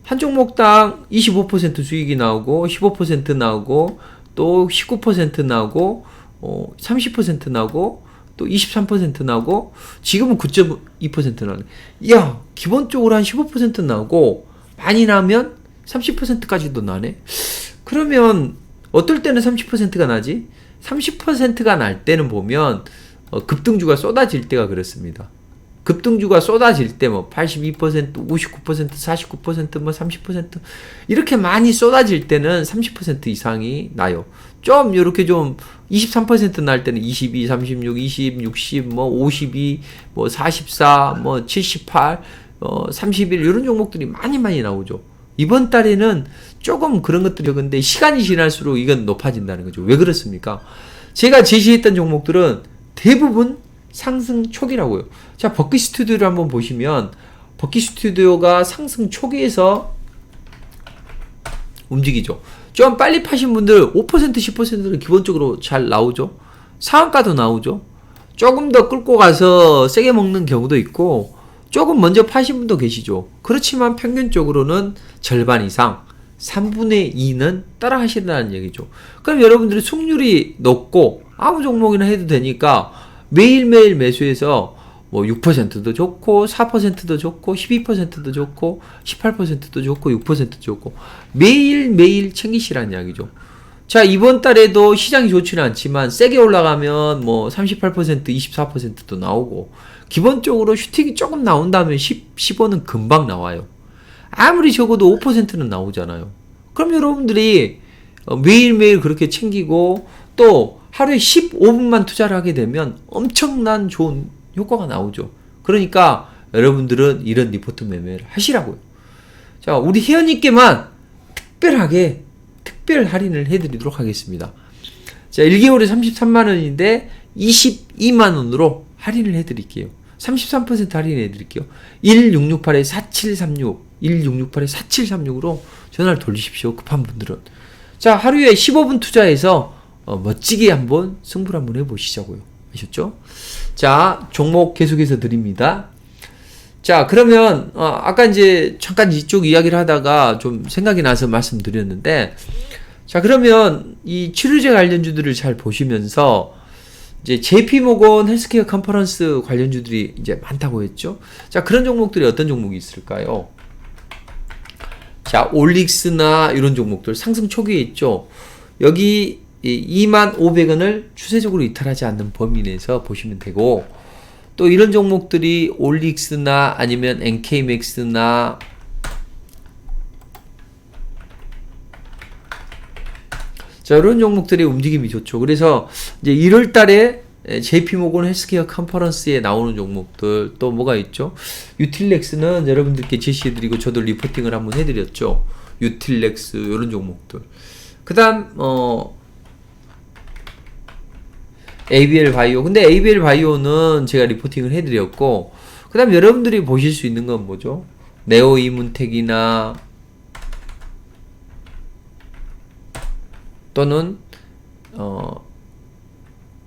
한 종목당 25% 수익이 나오고 15% 나오고 또 19% 나오고 30% 나오고 또 23% 나오고 지금은 9.2% 나오네. 야, 기본적으로 한 15% 나오고 많이 나면 30%까지도 나네. 그러면 어떨 때는 30%가 나지? 30%가 날 때는 보면 급등주가 쏟아질 때가 그렇습니다. 급등주가 쏟아질 때 뭐 82%, 59%, 49%, 뭐 30% 이렇게 많이 쏟아질 때는 30% 이상이 나요. 좀 이렇게 좀 23% 날 때는 22, 36, 20, 60, 뭐 52, 뭐 44, 뭐 78, 31 이런 종목들이 많이 나오죠. 이번 달에는 조금 그런 것들이 적은데 시간이 지날수록 이건 높아진다는 거죠. 왜 그렇습니까? 제가 제시했던 종목들은 대부분 상승 초기라고요. 자, 버킷 스튜디오를 한번 보시면 버킷 스튜디오가 상승 초기에서 움직이죠. 좀 빨리 파신 분들 5%, 10%는 기본적으로 잘 나오죠. 상한가도 나오죠. 조금 더 끌고 가서 세게 먹는 경우도 있고 조금 먼저 파신 분도 계시죠. 그렇지만 평균적으로는 절반 이상 3분의 2는 따라 하시라는 얘기죠. 그럼 여러분들이 승률이 높고 아무 종목이나 해도 되니까 매일매일 매수해서 뭐 6%도 좋고 4%도 좋고 12%도 좋고 18%도 좋고 6%도 좋고 매일매일 챙기시라는 이야기죠. 자, 이번 달에도 시장이 좋지는 않지만 세게 올라가면 뭐 38%, 24%도 나오고 기본적으로 슈팅이 조금 나온다면 10, 15는 금방 나와요. 아무리 적어도 5%는 나오잖아요. 그럼 여러분들이 매일매일 그렇게 챙기고 또 하루에 15분만 투자를 하게 되면 엄청난 좋은 효과가 나오죠. 그러니까 여러분들은 이런 리포트 매매를 하시라고요. 자, 우리 회원님께만 특별하게 특별 할인을 해드리도록 하겠습니다. 자, 1개월에 33만원인데 22만원으로 할인을 해드릴게요. 33% 할인해드릴게요. 1668-4736 1668-4736으로 전화를 돌리십시오. 급한 분들은. 자, 하루에 15분 투자해서 멋지게 한번 승부를 한번 해보시자고요. 아셨죠? 자, 종목 계속해서 드립니다. 자, 그러면 아까 이제 잠깐 이쪽 이야기를 하다가 좀 생각이 나서 말씀드렸는데, 자, 그러면 이 치료제 관련주들을 잘 보시면서 이제 JP모건 헬스케어 컨퍼런스 관련주들이 이제 많다고 했죠. 자, 그런 종목들이 어떤 종목이 있을까요? 자, 올릭스나 이런 종목들 상승 초기에 있죠. 여기 25,500원을 추세적으로 이탈하지 않는 범위 내에서 보시면 되고, 또 이런 종목들이 올릭스나 아니면 NK맥스나 자, 이런 종목들의 움직임이 좋죠. 그래서 이제 1월 달에 JP모건 헬스케어 컨퍼런스에 나오는 종목들 또 뭐가 있죠? 유틸렉스는 여러분들께 제시해드리고 저도 리포팅을 한번 해드렸죠. 유틸렉스 이런 종목들. 그다음 ABL 바이오. 근데 ABL 바이오는 제가 리포팅을 해드렸고, 그 다음 여러분들이 보실 수 있는 건 뭐죠? 네오 이문텍이나 또는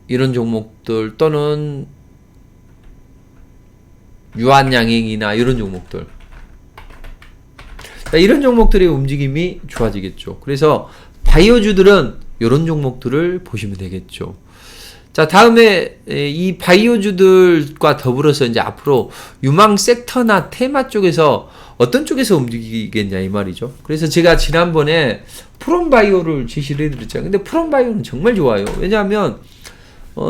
이런 종목들 또는 유한양행이나 이런 종목들. 이런 종목들의 움직임이 좋아지겠죠. 그래서 바이오주들은 이런 종목들을 보시면 되겠죠. 자, 다음에 이 바이오주들과 더불어서 이제 앞으로 유망 섹터나 테마 쪽에서 어떤 쪽에서 움직이겠냐 이 말이죠. 그래서 제가 지난번에 프롬바이오를 제시를 해드렸잖아요. 근데 프롬바이오는 정말 좋아요. 왜냐하면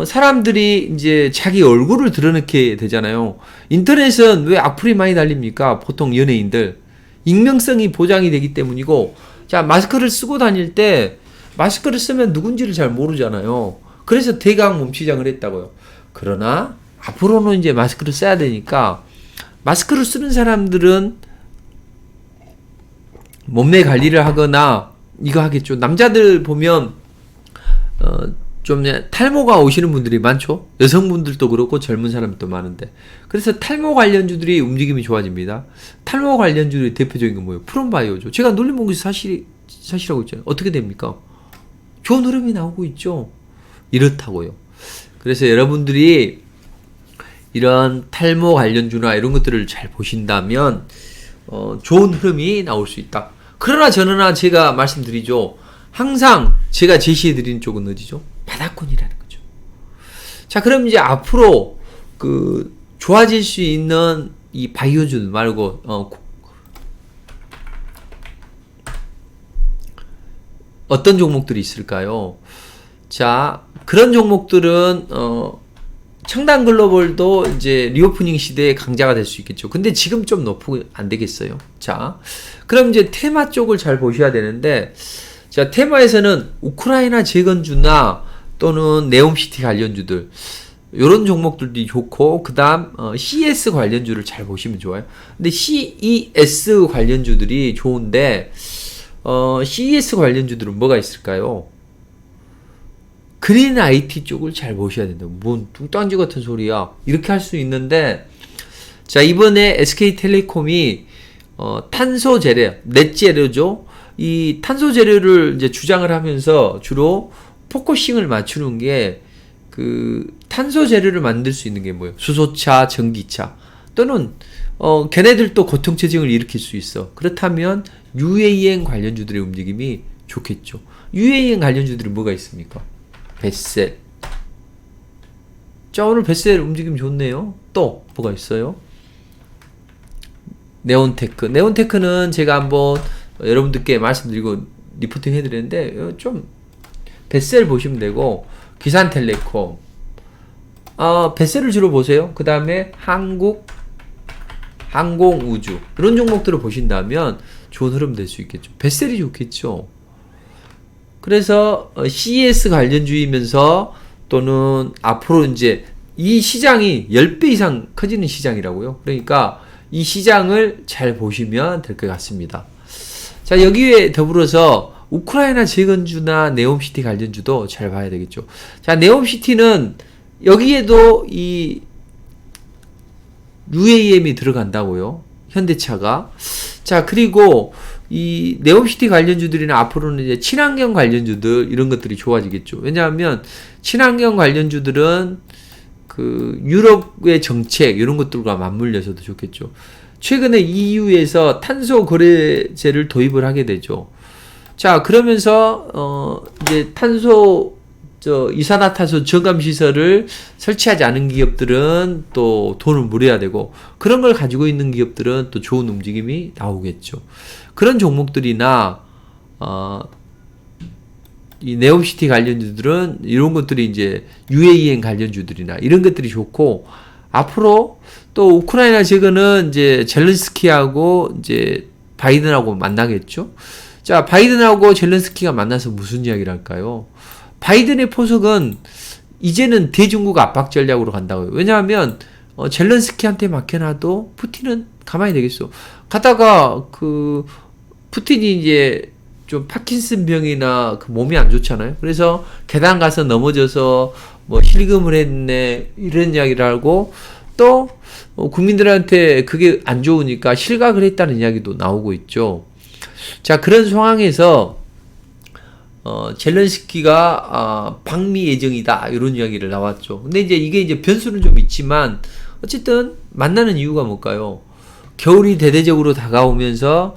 사람들이 이제 자기 얼굴을 드러내게 되잖아요. 인터넷은 왜 악플이 많이 달립니까? 보통 연예인들. 익명성이 보장이 되기 때문이고, 자, 마스크를 쓰고 다닐 때, 마스크를 쓰면 누군지를 잘 모르잖아요. 그래서 대강 몸치장을 했다고요. 그러나, 앞으로는 이제 마스크를 써야 되니까, 마스크를 쓰는 사람들은 몸매 관리를 하거나, 이거 하겠죠. 남자들 보면, 좀 탈모가 오시는 분들이 많죠. 여성분들도 그렇고 젊은 사람도 많은데, 그래서 탈모 관련주들이 움직임이 좋아집니다. 탈모 관련주의 대표적인 건 뭐예요? 프롬바이오죠. 제가 놀림봉에서 사실하고 있잖아요. 어떻게 됩니까? 좋은 흐름이 나오고 있죠. 이렇다고요. 그래서 여러분들이 이런 탈모 관련주나 이런 것들을 잘 보신다면 좋은 흐름이 나올 수 있다. 그러나 저는 제가 말씀드리죠. 항상 제가 제시해드리는 쪽은 어디죠? 바닥권이라는 거죠. 자, 그럼 이제 앞으로 좋아질 수 있는 이 바이오주 말고 어떤 종목들이 있을까요? 자, 그런 종목들은 청단 글로벌도 이제 리오프닝 시대의 강자가 될 수 있겠죠. 근데 지금 좀 높으면 안 되겠어요. 자, 그럼 이제 테마 쪽을 잘 보셔야 되는데, 자, 테마에서는 우크라이나 재건주나 또는 네옴시티 관련주들, 요런 종목들이 좋고, 그 다음 CES 관련주를 잘 보시면 좋아요. 근데 CES 관련주들이 좋은데 CES 관련주들은 뭐가 있을까요? 그린 IT 쪽을 잘 보셔야 된다. 뭔 뚱딴지 같은 소리야. 이렇게 할 수 있는데, 자, 이번에 SK텔레콤이 탄소 재료, 넷 재료죠. 이 탄소 재료를 이제 주장을 하면서 주로 포커싱을 맞추는 게 탄소 재료를 만들 수 있는 게 뭐예요? 수소차, 전기차 또는 걔네들도 고통체증을 일으킬 수 있어. 그렇다면 UAM 관련주들의 움직임이 좋겠죠. UAM 관련주들이 뭐가 있습니까? 벳셀. 자, 오늘 벳셀 움직임 좋네요. 또 뭐가 있어요? 네온테크. 네온테크는 제가 한번 여러분들께 말씀드리고 리포팅 해드렸는데 좀 벳셀 보시면 되고, 기산텔레콤, 벳셀을 주로 보세요. 그 다음에 항공우주 이런 종목들을 보신다면 좋은 흐름 될 수 있겠죠. 벳셀이 좋겠죠. 그래서 CES 관련주이면서 또는 앞으로 이제 이 시장이 10배 이상 커지는 시장이라고요. 그러니까 이 시장을 잘 보시면 될 것 같습니다. 자, 여기에 더불어서 우크라이나 재건주나 네옴시티 관련주도 잘 봐야 되겠죠. 자, 네옴시티는 여기에도 이 UAM이 들어간다고요. 현대차가. 자, 그리고 이 네옴시티 관련주들이나 앞으로는 이제 친환경 관련주들 이런 것들이 좋아지겠죠. 왜냐하면 친환경 관련주들은 유럽의 정책 이런 것들과 맞물려서도 좋겠죠. 최근에 EU에서 탄소 거래제를 도입을 하게 되죠. 자, 그러면서 이제 이산화탄소 저감 시설을 설치하지 않은 기업들은 또 돈을 물어야 되고, 그런 걸 가지고 있는 기업들은 또 좋은 움직임이 나오겠죠. 그런 종목들이나 이 네옴시티 관련주들은 이런 것들이 이제 UAM 관련주들이나 이런 것들이 좋고, 앞으로 또 우크라이나 재건은 이제 젤렌스키하고 이제 바이든하고 만나겠죠. 자, 바이든하고 젤렌스키가 만나서 무슨 이야기를 할까요? 바이든의 포석은 이제는 대중국 압박 전략으로 간다고요. 왜냐하면 젤렌스키한테 맡겨놔도 푸틴은 가만히 되겠어. 가다가 푸틴이 이제 좀 파킨슨 병이나 몸이 안 좋잖아요. 그래서 계단 가서 넘어져서 뭐 실금을 했네 이런 이야기를 하고, 또 국민들한테 그게 안 좋으니까 실각을 했다는 이야기도 나오고 있죠. 자, 그런 상황에서 젤렌스키가 방미 예정이다 이런 이야기를 나왔죠. 근데 이게 이제 변수는 좀 있지만 어쨌든 만나는 이유가 뭘까요? 겨울이 대대적으로 다가오면서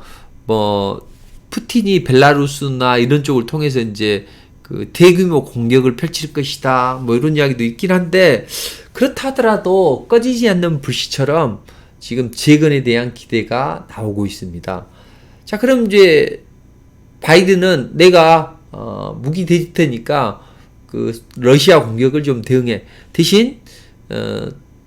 푸틴이 벨라루스나 이런 쪽을 통해서 이제 그 대규모 공격을 펼칠 것이다. 뭐 이런 이야기도 있긴 한데 그렇다 하더라도 꺼지지 않는 불씨처럼 지금 재건에 대한 기대가 나오고 있습니다. 자, 그럼 이제 바이든은 내가 무기 대줄 테니까 그 러시아 공격을 좀 대응해. 대신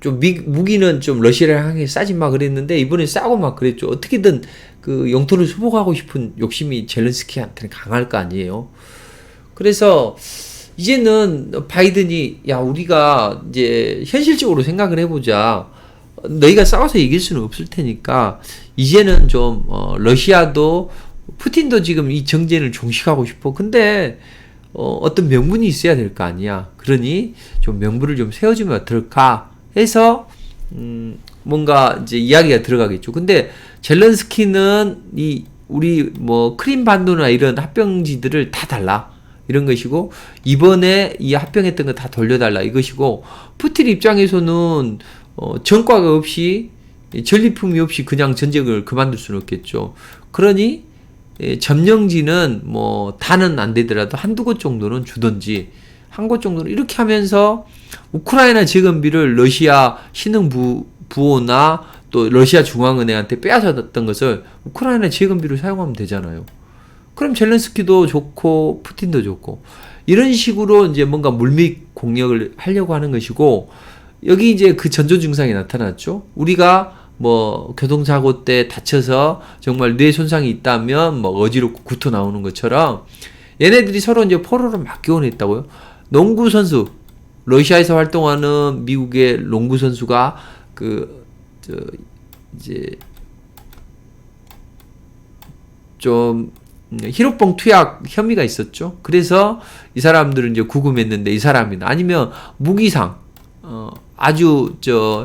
좀 무기는 좀 러시아를 향해 싸지 마 그랬는데 이번에 싸고 막 그랬죠. 어떻게든 그 영토를 수복하고 싶은 욕심이 젤렌스키한테는 강할 거 아니에요. 그래서 이제는 바이든이 야 우리가 이제 현실적으로 생각을 해보자. 너희가 싸워서 이길 수는 없을 테니까 이제는 좀 러시아도 푸틴도 지금 이 정쟁을 종식하고 싶어. 근데 어떤 명분이 있어야 될 거 아니야. 그러니 좀 명분을 좀 세워주면 어떨까 해서 뭔가 이제 이야기가 들어가겠죠. 근데 젤렌스키는 우리 뭐 크림 반도나 이런 합병지들을 다 달라 이런 것이고 이번에 이 합병했던 거 다 돌려달라 이것이고 푸틴 입장에서는 전과가 없이 전리품이 없이 그냥 전쟁을 그만둘 수는 없겠죠. 그러니 점령지는 뭐 다는 안 되더라도 한두 곳 정도는 주든지 한 곳 정도는 이렇게 하면서 우크라이나 재건비를 러시아 신흥부호나 또 러시아 중앙은행한테 빼앗았던 것을 우크라이나 재건비로 사용하면 되잖아요. 그럼 젤렌스키도 좋고 푸틴도 좋고 이런 식으로 이제 뭔가 물밑 공격을 하려고 하는 것이고 여기 이제 그 전조 증상이 나타났죠. 우리가 뭐 교통사고 때 다쳐서 정말 뇌 손상이 있다면 뭐 어지럽고 구토 나오는 것처럼 얘네들이 서로 이제 포로를 막 교환했다고요. 농구 선수 러시아에서 활동하는 미국의 농구 선수가 이제 좀 희로병 투약 혐의가 있었죠. 그래서 이 사람들은 이제 구금했는데 이 사람이나 아니면 무기상 아주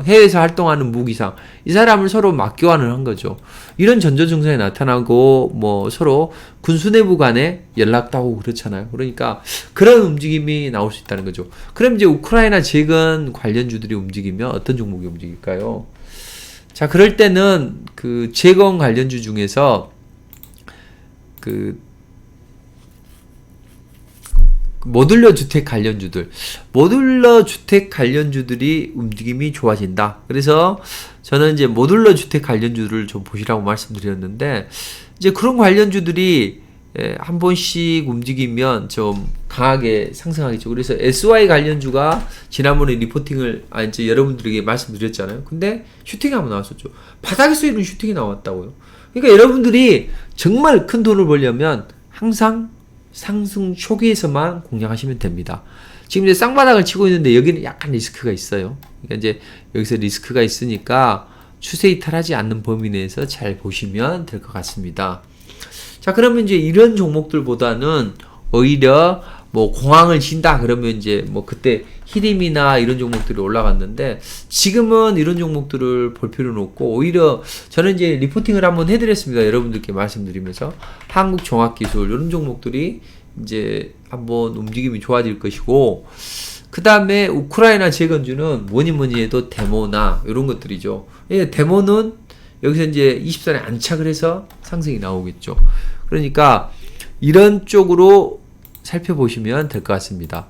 해외에서 활동하는 무기상 이 사람을 서로 막 교환을 한 거죠. 이런 전조 증상이 나타나고 뭐 서로 군수 내부 간에 연락도 하고 그렇잖아요. 그러니까 그런 움직임이 나올 수 있다는 거죠. 그럼 이제 우크라이나 재건 관련주들이 움직이면 어떤 종목이 움직일까요? 자, 그럴 때는 그 재건 관련주 중에서 그 모듈러 주택 관련주들이 움직임이 좋아진다. 그래서 저는 이제 모듈러 주택 관련주를 좀 보시라고 말씀드렸는데 이제 그런 관련주들이 한 번씩 움직이면 좀 강하게 상승하겠죠. 그래서 SY 관련주가 지난번에 리포팅을 이제 여러분들에게 말씀드렸잖아요. 근데 슈팅이 한번 나왔었죠. 바닥에서 이런 슈팅이 나왔다고요. 그러니까 여러분들이 정말 큰 돈을 벌려면 항상 상승 초기에서만 공략하시면 됩니다. 지금 이제 쌍바닥을 치고 있는데 여기는 약간 리스크가 있어요. 그러니까 이제 여기서 리스크가 있으니까 추세 이탈하지 않는 범위 내에서 잘 보시면 될 것 같습니다. 자, 그러면 이제 이런 종목들보다는 오히려 뭐 공황을 진다 그러면 이제 뭐 그때 히림이나 이런 종목들이 올라갔는데 지금은 이런 종목들을 볼 필요는 없고 오히려 저는 이제 리포팅을 한번 해드렸습니다. 여러분들께 말씀드리면서 한국종합기술 이런 종목들이 이제 한번 움직임이 좋아질 것이고 그 다음에 우크라이나 재건주는 뭐니 해도 데모나 이런 것들이죠. 데모는 여기서 이제 20선에 안착을 해서 상승이 나오겠죠. 그러니까 이런 쪽으로 살펴보시면 될 것 같습니다.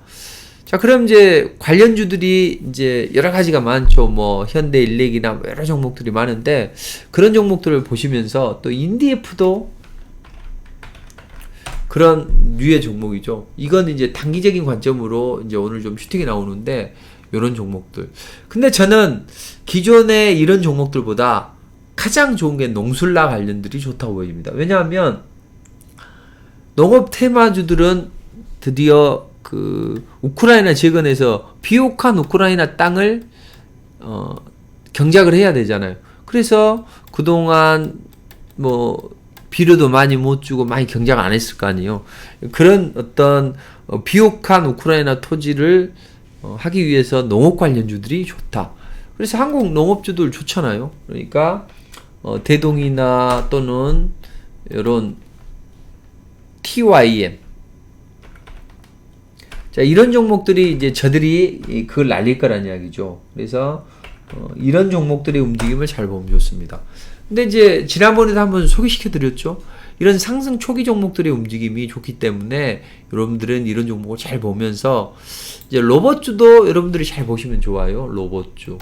자, 그럼 이제 관련주들이 이제 여러 가지가 많죠. 뭐 현대 일렉이나 여러 종목들이 많은데 그런 종목들을 보시면서 또 인디에프도 그런 류의 종목이죠. 이건 이제 단기적인 관점으로 이제 오늘 좀 슈팅이 나오는데 이런 종목들. 근데 저는 기존의 이런 종목들보다 가장 좋은 게 농술라 관련들이 좋다고 보입니다. 왜냐하면 농업 테마주들은 드디어 그 우크라이나 재건에서 비옥한 우크라이나 땅을 경작을 해야 되잖아요. 그래서 그동안 뭐 비료도 많이 못 주고 많이 경작 안 했을 거 아니에요. 그런 어떤 비옥한 우크라이나 토지를 하기 위해서 농업 관련주들이 좋다. 그래서 한국 농업주들 좋잖아요. 그러니까 대동이나 또는 이런 TYM 자, 이런 종목들이 이제 저들이 그걸 날릴 거란 이야기죠. 그래서 이런 종목들의 움직임을 잘 보면 좋습니다. 근데 이제 지난번에도 한번 소개시켜 드렸죠. 이런 상승 초기 종목들의 움직임이 좋기 때문에 여러분들은 이런 종목을 잘 보면서 이제 로봇주도 여러분들이 잘 보시면 좋아요. 로봇주.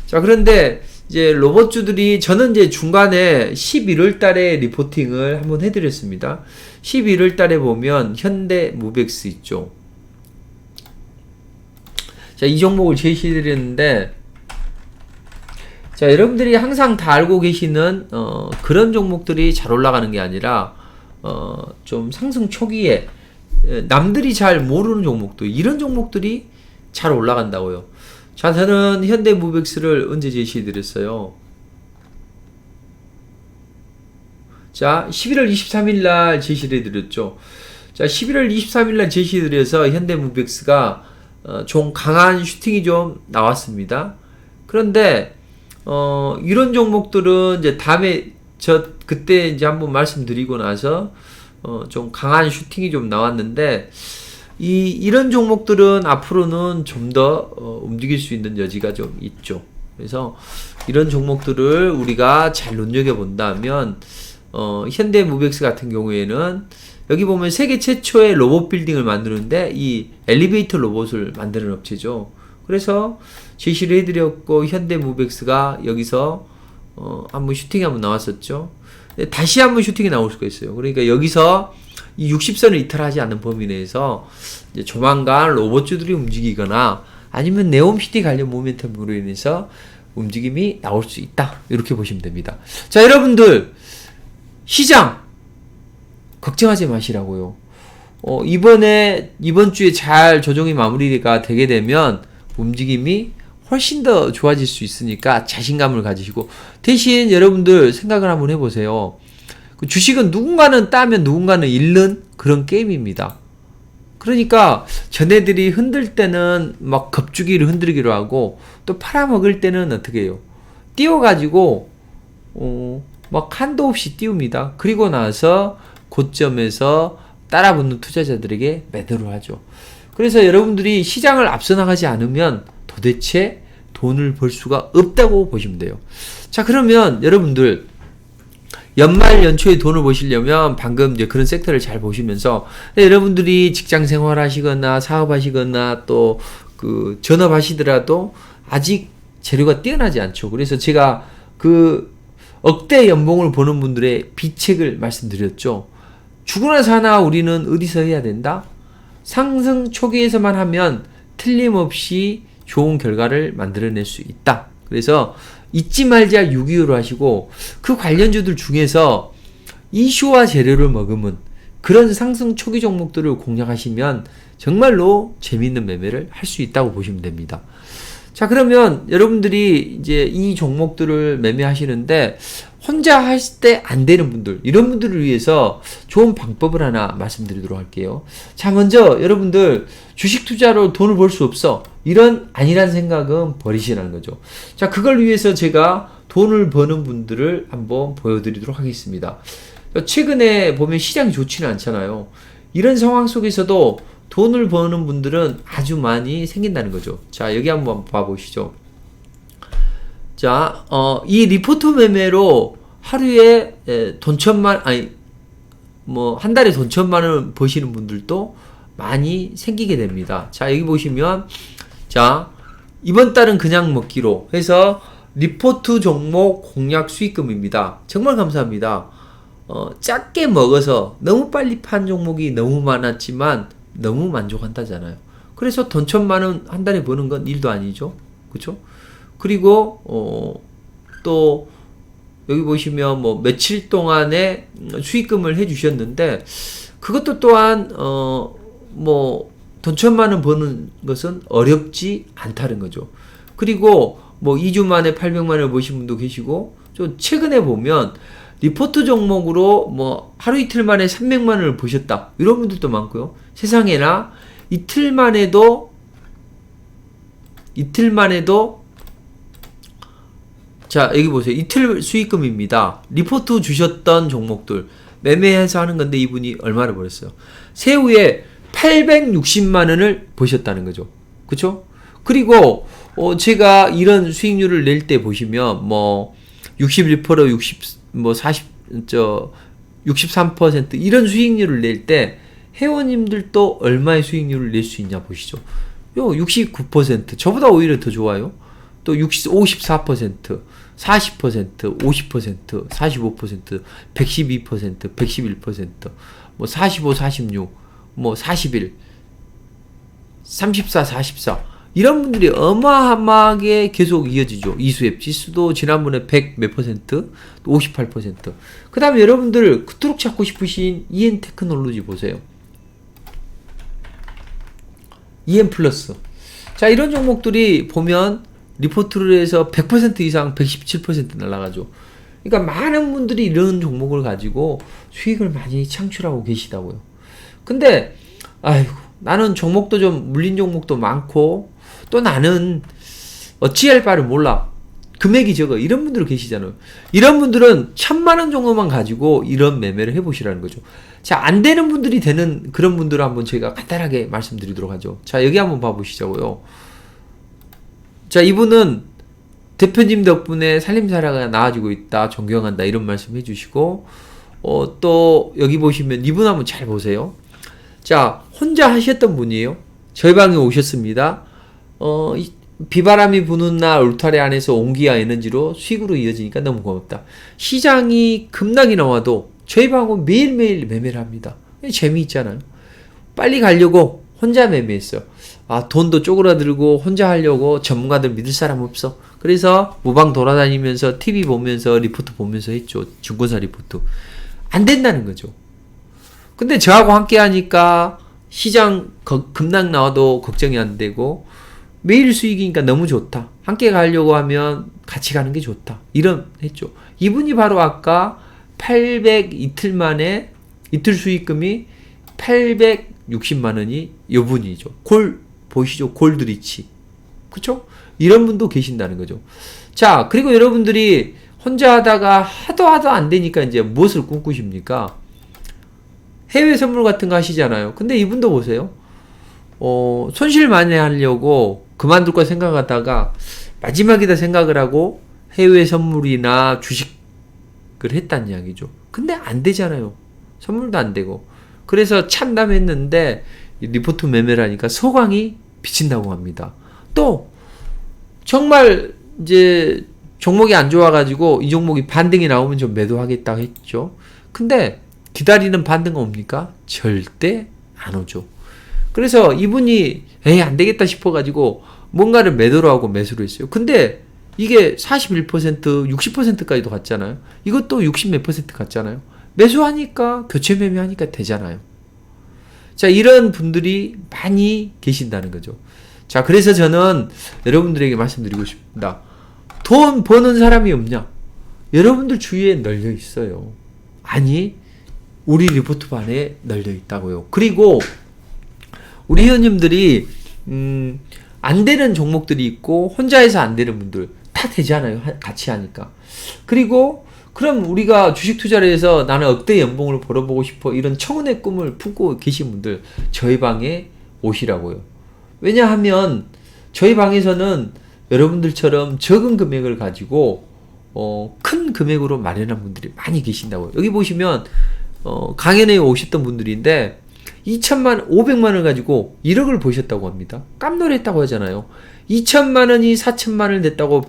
자, 그런데 이제 로봇주들이 저는 이제 중간에 11월 달에 리포팅을 한번 해드렸습니다. 11월 달에 보면 현대 무벡스 있죠. 자, 이 종목을 제시해드렸는데, 자, 여러분들이 항상 다 알고 계시는 그런 종목들이 잘 올라가는 게 아니라 좀 상승 초기에 남들이 잘 모르는 종목들, 이런 종목들이 잘 올라간다고요. 자, 저는 현대무벡스를 언제 제시해드렸어요? 자, 11월 23일 날 제시를 해드렸죠. 자, 11월 23일 날 제시해드려서 현대무벡스가 좀 강한 슈팅이 좀 나왔습니다. 그런데 이런 종목들은 이제 다음에 그때 이제 한번 말씀드리고 나서 좀 강한 슈팅이 좀 나왔는데 이런 종목들은 앞으로는 좀 더 움직일 수 있는 여지가 좀 있죠. 그래서 이런 종목들을 우리가 잘 눈여겨본다면 현대무벡스 같은 경우에는 여기 보면 세계 최초의 로봇 빌딩을 만드는데 이 엘리베이터 로봇을 만드는 업체죠. 그래서 제시를 해드렸고 현대무벡스가 여기서 한번 슈팅이 한번 나왔었죠. 다시 한번 슈팅이 나올 수가 있어요. 그러니까 여기서 이 60선을 이탈하지 않는 범위 내에서 이제 조만간 로봇주들이 움직이거나 아니면 네옴시티 관련 모멘텀으로 인해서 움직임이 나올 수 있다. 이렇게 보시면 됩니다. 자, 여러분들 시장 걱정하지 마시라고요. 이번 주에 잘 조정이 마무리가 되게 되면 움직임이 훨씬 더 좋아질 수 있으니까 자신감을 가지시고, 대신 여러분들 생각을 한번 해보세요. 그 주식은 누군가는 따면 누군가는 잃는 그런 게임입니다. 그러니까 전애들이 흔들 때는 막 겁주기를 흔들기로 하고 또 팔아먹을 때는 어떻게 해요? 띄워가지고 막 한도 없이 띄웁니다. 그리고 나서 고점에서 따라붙는 투자자들에게 매도를 하죠. 그래서 여러분들이 시장을 앞서 나가지 않으면 도대체 돈을 벌 수가 없다고 보시면 돼요. 자, 그러면 여러분들 연말 연초에 돈을 버시려면 방금 이제 그런 섹터를 잘 보시면서, 여러분들이 직장 생활 하시거나 사업하시거나 또 그 전업하시더라도 아직 재료가 뛰어나지 않죠. 그래서 제가 그 억대 연봉을 버는 분들의 비책을 말씀드렸죠. 죽으나 사나 우리는 어디서 해야 된다? 상승 초기에서만 하면 틀림없이 좋은 결과를 만들어낼 수 있다. 그래서 잊지 말자 6.25로 하시고, 그 관련주들 중에서 이슈와 재료를 머금은 그런 상승 초기 종목들을 공략하시면 정말로 재미있는 매매를 할 수 있다고 보시면 됩니다. 자, 그러면 여러분들이 이제 이 종목들을 매매하시는데 혼자 하실 때 안 되는 분들, 이런 분들을 위해서 좋은 방법을 하나 말씀드리도록 할게요. 자, 먼저 여러분들 주식 투자로 돈을 벌 수 없어, 이런 아니란 생각은 버리시라는 거죠. 자, 그걸 위해서 제가 돈을 버는 분들을 한번 보여드리도록 하겠습니다. 최근에 보면 시장이 좋지는 않잖아요. 이런 상황 속에서도 돈을 버는 분들은 아주 많이 생긴다는 거죠. 자, 여기 한번 봐보시죠. 자, 이 리포트 매매로 하루에 돈 1,000만, 한 달에 돈 1,000만 원 버시는 분들도 많이 생기게 됩니다. 자, 여기 보시면, 자, 이번 달은 그냥 먹기로 해서 리포트 종목 공략 수익금입니다. 정말 감사합니다. 작게 먹어서 너무 빨리 판 종목이 너무 많았지만 너무 만족한다잖아요. 그래서 돈 1,000만 원 한 달에 버는 건 일도 아니죠. 그쵸? 그리고 또 여기 보시면 뭐 며칠 동안에 수익금을 해주셨는데, 그것도 또한 뭐 돈 1,000만 원 버는 것은 어렵지 않다는 거죠. 그리고 뭐 2주 만에 800만 원을 버신 분도 계시고, 좀 최근에 보면 리포트 종목으로 뭐 하루 이틀 만에 300만 원을 버셨다, 이런 분들도 많고요. 세상에나 이틀만 해도 자, 여기 보세요. 이틀 수익금입니다. 리포트 주셨던 종목들 매매해서 하는 건데 이분이 얼마를 벌었어요? 새우에 860만 원을 버셨다는 거죠. 그쵸? 그리고 제가 이런 수익률을 낼 때 보시면, 61%, 63% 이런 수익률을 낼 때, 회원님들도 얼마의 수익률을 낼 수 있냐 보시죠. 69%, 저보다 오히려 더 좋아요. 또 54%, 40%, 50%, 45%, 112%, 111%, 45, 46, 41, 34, 44 이런 분들이 어마어마하게 계속 이어지죠. 이수앱 지수도 지난번에 100 몇 퍼센트, 58%. 그 다음에 여러분들 그토록 찾고 싶으신 EN 테크놀로지 보세요. EN 플러스. 자, 이런 종목들이 보면 리포트를 해서 100% 이상 117% 날아가죠. 그러니까 많은 분들이 이런 종목을 가지고 수익을 많이 창출하고 계시다고요. 근데 아이고, 나는 종목도 좀 물린 종목도 많고 또 나는 어찌할 바를 몰라. 금액이 적어. 이런 분들 계시잖아요. 이런 분들은 1000만원 정도만 가지고 이런 매매를 해보시라는 거죠. 자, 안 되는 분들이 되는 그런 분들을 한번 제가 간단하게 말씀드리도록 하죠. 자, 여기 한번 봐보시자고요. 자, 이분은 대표님 덕분에 살림살이가 나아지고 있다. 존경한다. 이런 말씀 해주시고, 또 여기 보시면 이분 한번 잘 보세요. 자, 혼자 하셨던 분이에요. 저희 방에 오셨습니다. 비바람이 부는 날 울타리 안에서 온기와 에너지로 수익으로 이어지니까 너무 고맙다. 시장이 급락이 나와도 저희 방은 매일매일 매매를 합니다. 재미있잖아요. 빨리 가려고 혼자 매매했어요. 돈도 쪼그라들고 혼자 하려고 전문가들 믿을 사람 없어. 그래서 무방 돌아다니면서 TV 보면서 리포트 보면서 했죠. 증권사 리포트. 안 된다는 거죠. 근데 저하고 함께 하니까 시장 급락 나와도 걱정이 안 되고 매일 수익이니까 너무 좋다. 함께 가려고 하면 같이 가는 게 좋다. 이런 했죠. 이분이 바로 아까 800 이틀 만에 이틀 수익금이 860만 원이 이분이죠. 보이시죠? 골드리치. 그쵸? 이런 분도 계신다는 거죠. 자, 그리고 여러분들이 혼자 하다가 하도 안 되니까 이제 무엇을 꿈꾸십니까? 해외 선물 같은 거 하시잖아요. 근데 이분도 보세요. 손실 많이 하려고 그만둘 거 생각하다가 마지막이다 생각을 하고 해외 선물이나 주식을 했다는 이야기죠. 근데 안 되잖아요. 선물도 안 되고. 그래서 참담했는데 리포트 매매를 하니까 서광이 비친다고 합니다. 또 정말 이제 종목이 안 좋아가지고 이 종목이 반등이 나오면 좀 매도하겠다고 했죠. 근데 기다리는 반등은 옵니까? 절대 안 오죠. 그래서 이분이 안 되겠다 싶어가지고 뭔가를 매도로 하고 매수를 했어요. 근데 이게 41%, 60%까지도 갔잖아요. 이것도 60 몇 퍼센트 갔잖아요. 매수하니까 교체 매매하니까 되잖아요. 자, 이런 분들이 많이 계신다는 거죠. 자, 그래서 저는 여러분들에게 말씀드리고 싶습니다. 돈 버는 사람이 없냐? 여러분들 주위에 널려 있어요. 아니, 우리 리포트 반에 널려 있다고요. 그리고 우리 회원님들이 안 되는 종목들이 있고 혼자 해서 안 되는 분들 다 되잖아요. 같이 하니까. 그리고 그럼 우리가 주식 투자를 해서 나는 억대 연봉을 벌어보고 싶어 이런 청운의 꿈을 품고 계신 분들 저희 방에 오시라고요. 왜냐하면 저희 방에서는 여러분들처럼 적은 금액을 가지고 큰 금액으로 마련한 분들이 많이 계신다고요. 여기 보시면 강연에 오셨던 분들인데 2천만 500만 원을 가지고 1억을 버셨다고 합니다. 깜놀했다고 하잖아요. 2천만 원이 4천만 원을 냈다고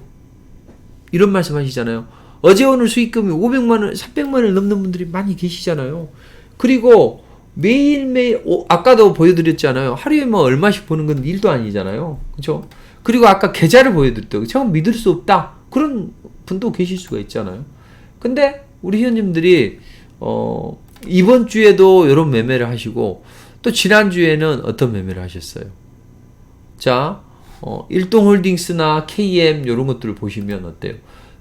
이런 말씀 하시잖아요. 어제 오늘 수익금이 500만 원, 300만 원을 넘는 분들이 많이 계시잖아요. 그리고 매일매일 아까도 보여드렸잖아요. 하루에 뭐 얼마씩 버는 건 일도 아니잖아요. 그렇죠? 그리고 아까 계좌를 보여드렸죠. 참 믿을 수 없다. 그런 분도 계실 수가 있잖아요. 근데 우리 회원님들이 이번 주에도 이런 매매를 하시고 또 지난주에는 어떤 매매를 하셨어요? 자, 일동홀딩스나 KM 이런 것들을 보시면 어때요?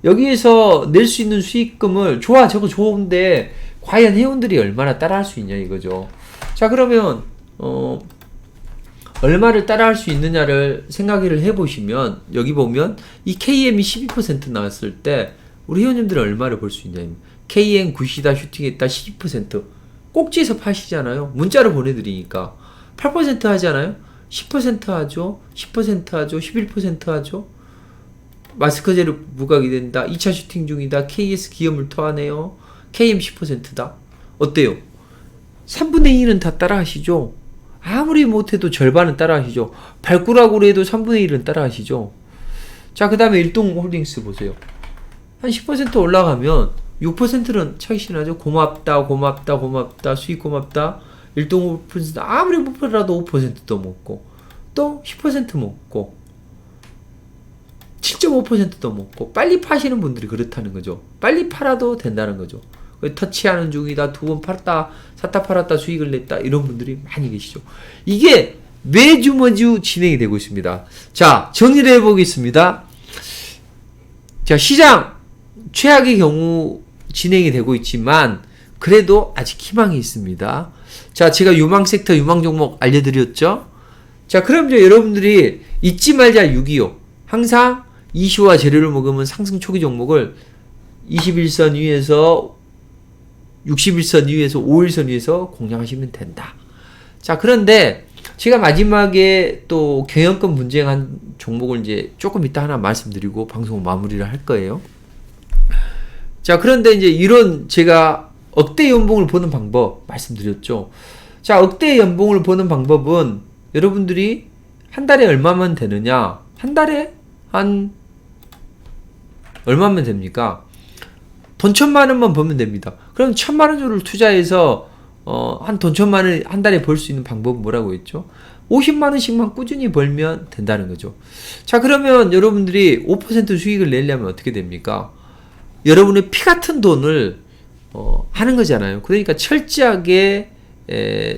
여기에서 낼 수 있는 수익금을 좋아 저거 좋은데 과연 회원들이 얼마나 따라할 수 있냐 이거죠. 자, 그러면 얼마를 따라할 수 있느냐를 생각을 해보시면 여기 보면 이 KM이 12% 나왔을 때 우리 회원님들은 얼마를 벌 수 있냐. KM 굿이다 슈팅했다 12% 꼭지에서 파시잖아요. 문자로 보내드리니까 8% 하잖아요. 10% 하죠. 10% 하죠. 11% 하죠. 마스크 재료 부각이 된다. 2차 슈팅 중이다. KS 기염을 토하네요. KM 10%다. 어때요? 3분의 2는 다 따라 하시죠. 아무리 못해도 절반은 따라 하시죠. 발꾸라고 해도 3분의 1은 따라 하시죠. 자, 그 다음에 일동홀딩스 보세요. 한 10% 올라가면 6%는 차익실현하죠. 고맙다, 고맙다, 고맙다, 수익 고맙다. 일동 5% 아무리 못 팔아도 5%도 먹고, 또 10% 먹고, 7.5%도 먹고, 빨리 파시는 분들이 그렇다는 거죠. 빨리 팔아도 된다는 거죠. 터치하는 중이다, 2번 팔았다, 샀다 팔았다, 수익을 냈다, 이런 분들이 많이 계시죠. 이게 매주 진행이 되고 있습니다. 자, 정리를 해보겠습니다. 자, 시장 최악의 경우 진행이 되고 있지만 그래도 아직 희망이 있습니다. 자, 제가 유망 섹터, 유망 종목 알려드렸죠? 자, 그럼 이제 여러분들이 잊지 말자 625. 항상 이슈와 재료를 먹으면 상승 초기 종목을 21선 위에서 61선 위에서 5일선 위에서 공략하시면 된다. 자, 그런데 제가 마지막에 또 경영권 분쟁한 종목을 이제 조금 이따 하나 말씀드리고 방송 마무리를 할 거예요. 자, 그런데 이제 이런 제가 억대 연봉을 보는 방법 말씀드렸죠. 자, 억대 연봉을 보는 방법은 여러분들이 한 달에 얼마면 되느냐? 한 달에 한 얼마면 됩니까? 돈 1,000만 원만 벌면 됩니다. 그럼 1,000만 원 정도를 투자해서 한 돈 1,000만 원 한 달에 벌 수 있는 방법은 뭐라고 했죠? 50만 원씩만 꾸준히 벌면 된다는 거죠. 자, 그러면 여러분들이 5% 수익을 내려면 어떻게 됩니까? 여러분의 피 같은 돈을 하는 거잖아요. 그러니까 철저하게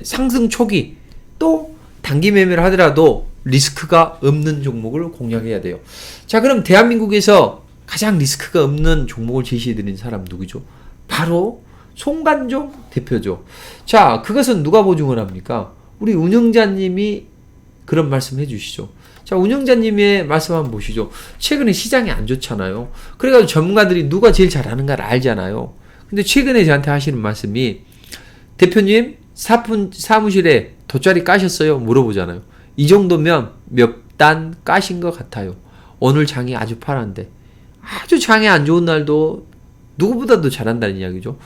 상승 초기 또 단기 매매를 하더라도 리스크가 없는 종목을 공략해야 돼요. 자, 그럼 대한민국에서 가장 리스크가 없는 종목을 제시해드린 사람 누구죠? 바로 송관종 대표죠. 자, 그것은 누가 보증을 합니까? 우리 운영자님이 그런 말씀 해주시죠. 자, 운영자님의 말씀 한번 보시죠. 최근에 시장이 안 좋잖아요. 그래가지고 전문가들이 누가 제일 잘하는가를 알잖아요. 근데 최근에 저한테 하시는 말씀이 대표님 사무실에 돗자리 까셨어요? 물어보잖아요. 이 정도면 몇 단 까신 것 같아요. 오늘 장이 아주 파란데 아주 장이 안 좋은 날도 누구보다도 잘한다는 이야기죠.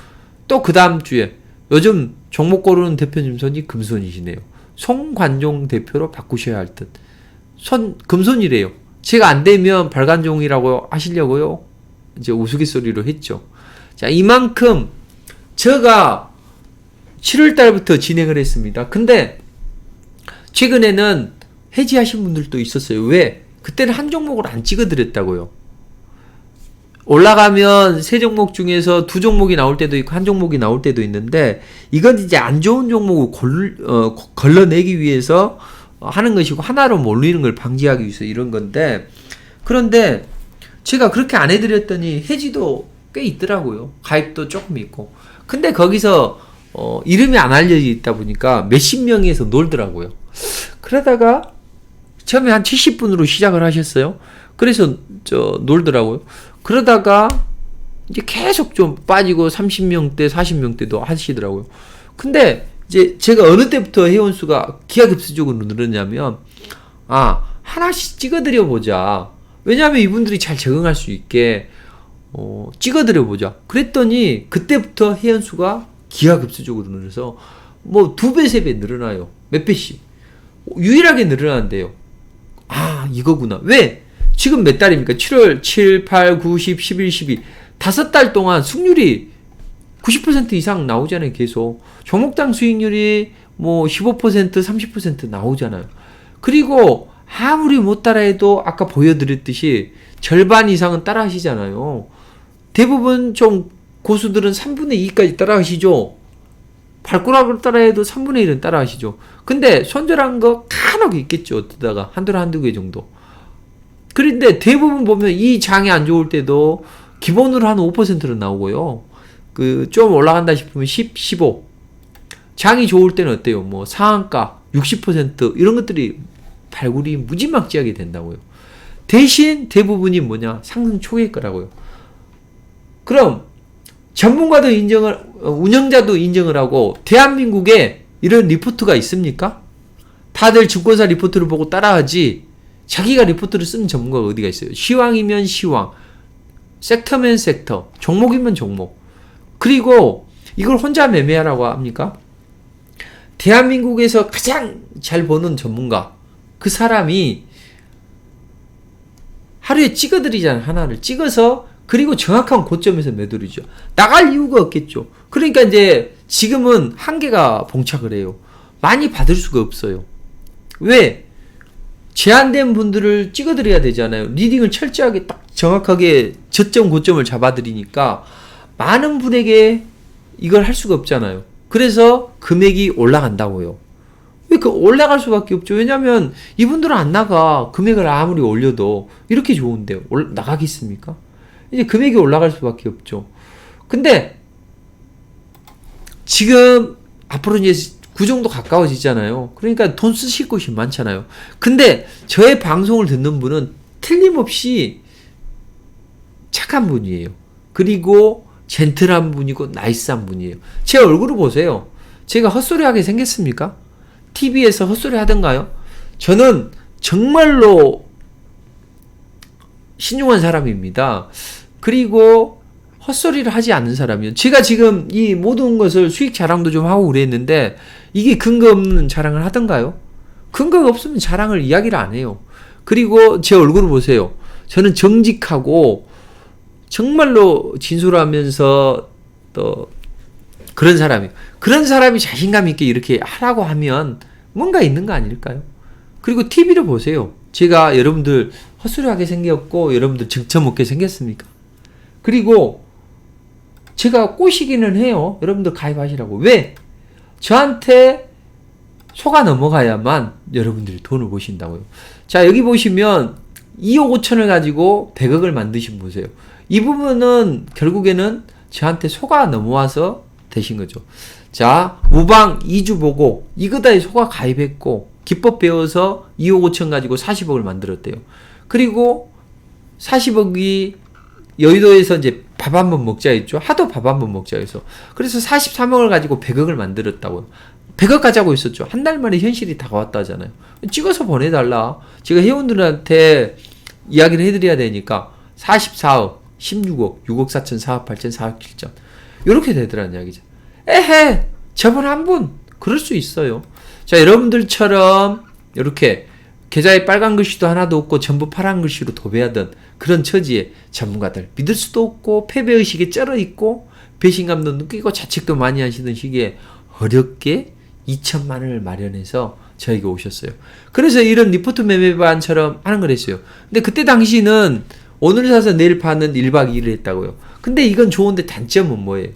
또 그 다음 주에 요즘 종목 고르는 대표님 손이 금손이시네요. 송관종 대표로 바꾸셔야 할 듯. 금손이래요. 제가 안 되면 발관종이라고 하시려고요. 이제 우스갯소리로 했죠. 자, 이만큼 제가 7월 달부터 진행을 했습니다. 근데 최근에는 해지하신 분들도 있었어요. 왜? 그때는 한 종목을 안 찍어드렸다고요. 올라가면 세 종목 중에서 두 종목이 나올 때도 있고 한 종목이 나올 때도 있는데 이건 이제 안 좋은 종목을 걸러내기 위해서 하는 것이고 하나로 몰리는 걸 방지하기 위해서 이런 건데, 그런데 제가 그렇게 안 해드렸더니 해지도 꽤 있더라고요. 가입도 조금 있고. 근데 거기서 이름이 안 알려져 있다 보니까 몇십 명에서 놀더라고요. 그러다가 처음에 한 70분으로 시작을 하셨어요. 그래서 놀더라고요. 그러다가 이제 계속 좀 빠지고 30명대, 40명대도 하시더라고요. 근데 이제 제가 어느 때부터 회원수가 기하급수적으로 늘었냐면, 하나씩 찍어드려 보자. 왜냐하면 이분들이 잘 적응할 수 있게 찍어드려 보자. 그랬더니 그때부터 회원수가 기하급수적으로 늘어서 뭐 2배, 3배 늘어나요. 몇 배씩. 유일하게 늘어난대요. 이거구나. 왜? 지금 몇 달입니까? 7월, 7, 8, 9, 10, 11, 12. 5달 동안 수익률이 90% 이상 나오잖아요, 계속. 종목당 수익률이 뭐 15%, 30% 나오잖아요. 그리고 아무리 못 따라해도 아까 보여드렸듯이 절반 이상은 따라 하시잖아요. 대부분 좀 고수들은 3분의 2까지 따라 하시죠. 발가락을 따라해도 3분의 1은 따라 하시죠. 근데 손절한 거 간혹 있겠죠. 어쩌다가 한두 개 정도. 그런데 대부분 보면 이 장이 안 좋을 때도 기본으로 한 5%는 나오고요. 좀 올라간다 싶으면 10, 15. 장이 좋을 때는 어때요? 뭐 상한가 60% 이런 것들이 발굴이 무지막지하게 된다고요. 대신 대부분이 뭐냐? 상승 초기일 거라고요. 그럼 전문가도 운영자도 인정을 하고 대한민국에 이런 리포트가 있습니까? 다들 증권사 리포트를 보고 따라하지 자기가 리포트를 쓰는 전문가가 어디가 있어요. 시황이면 시황, 섹터면 섹터, 종목이면 종목. 그리고 이걸 혼자 매매하라고 합니까? 대한민국에서 가장 잘 버는 전문가, 그 사람이 하루에 찍어드리잖아요. 하나를 찍어서, 그리고 정확한 고점에서 매도리죠. 나갈 이유가 없겠죠. 그러니까 이제 지금은 한계가 봉착을 해요. 많이 받을 수가 없어요. 왜? 제한된 분들을 찍어드려야 되잖아요. 리딩을 철저하게 딱 정확하게 저점 고점을 잡아드리니까 많은 분에게 이걸 할 수가 없잖아요. 그래서 금액이 올라간다고요. 왜 그 올라갈 수밖에 없죠. 왜냐면 이분들은 안 나가. 금액을 아무리 올려도 이렇게 좋은데 나가겠습니까? 이제 금액이 올라갈 수밖에 없죠. 근데 지금 앞으로 이제 그 정도 가까워지잖아요. 그러니까 돈 쓰실 곳이 많잖아요. 근데 저의 방송을 듣는 분은 틀림없이 착한 분이에요. 그리고 젠틀한 분이고 나이스한 분이에요. 제 얼굴을 보세요. 제가 헛소리하게 생겼습니까? TV에서 헛소리 하던가요? 저는 정말로 신중한 사람입니다. 그리고 헛소리를 하지 않는 사람이요. 제가 지금 이 모든 것을 수익 자랑도 좀 하고 그랬는데 이게 근거 없는 자랑을 하던가요? 근거가 없으면 자랑을 이야기를 안 해요. 그리고 제 얼굴을 보세요. 저는 정직하고 정말로 진솔하면서 또 그런 사람이에요. 그런 사람이 자신감 있게 이렇게 하라고 하면 뭔가 있는 거 아닐까요? 그리고 TV를 보세요. 제가 여러분들 헛소리하게 생겼고 여러분들 증점 없게 생겼습니까? 그리고 제가 꼬시기는 해요. 여러분들 가입하시라고. 왜? 저한테 속아 넘어가야만 여러분들이 돈을 버신다고요. 자, 여기 보시면 2억 5천을 가지고 100억을 만드신 보세요. 이 부분은 결국에는 저한테 속아 넘어와서 되신 거죠. 자, 무방 2주 보고 이거다에 속아 가입했고 기법 배워서 2억 5천 가지고 40억을 만들었대요. 그리고 40억이 여의도에서 이제 밥 한번 먹자 했죠. 하도 밥 한번 먹자 해서. 그래서 43억을 가지고 100억을 만들었다고요. 100억 가자고 했었죠. 한 달 만에 현실이 다가왔다 하잖아요. 찍어서 보내달라. 제가 회원들한테 이야기를 해드려야 되니까 44억, 16억, 6억 4천, 4억 8천, 4억 7천 이렇게 되더라는 이야기죠. 에헤, 저번 한 분 그럴 수 있어요. 자, 여러분들처럼 이렇게 계좌에 빨간 글씨도 하나도 없고 전부 파란 글씨로 도배하던 그런 처지에 전문가들 믿을 수도 없고 패배의식에 쩔어있고 배신감도 느끼고 자책도 많이 하시던 시기에 어렵게 2천만 원을 마련해서 저에게 오셨어요. 그래서 이런 리포트 매매반처럼 하는 걸 했어요. 근데 그때 당시는 오늘 사서 내일 파는 1박 2일을 했다고요. 근데 이건 좋은데 단점은 뭐예요?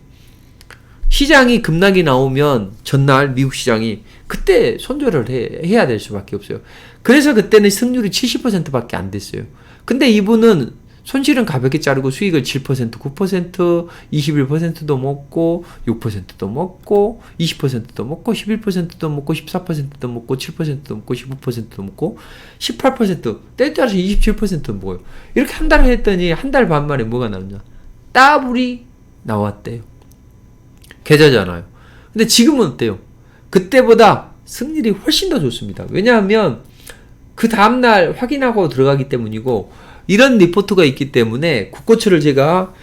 시장이 급락이 나오면 전날 미국 시장이 그때 손절을 해야 될 수밖에 없어요. 그래서 그때는 승률이 70%밖에 안 됐어요. 근데 이분은 손실은 가볍게 자르고 수익을 7%, 9%, 21%도 먹고 6%도 먹고 20%도 먹고 11%도 먹고 14%도 먹고 7%도 먹고 15%도 먹고 18% 때에 따라서 27%도 먹어요. 이렇게 한 달 했더니 한 달 반 만에 뭐가 나오냐? 따블이 나왔대요. 계좌잖아요. 근데 지금은 어때요? 그때보다 승률이 훨씬 더 좋습니다. 왜냐하면 그 다음날 확인하고 들어가기 때문이고 이런 리포트가 있기 때문에 국고처를 제가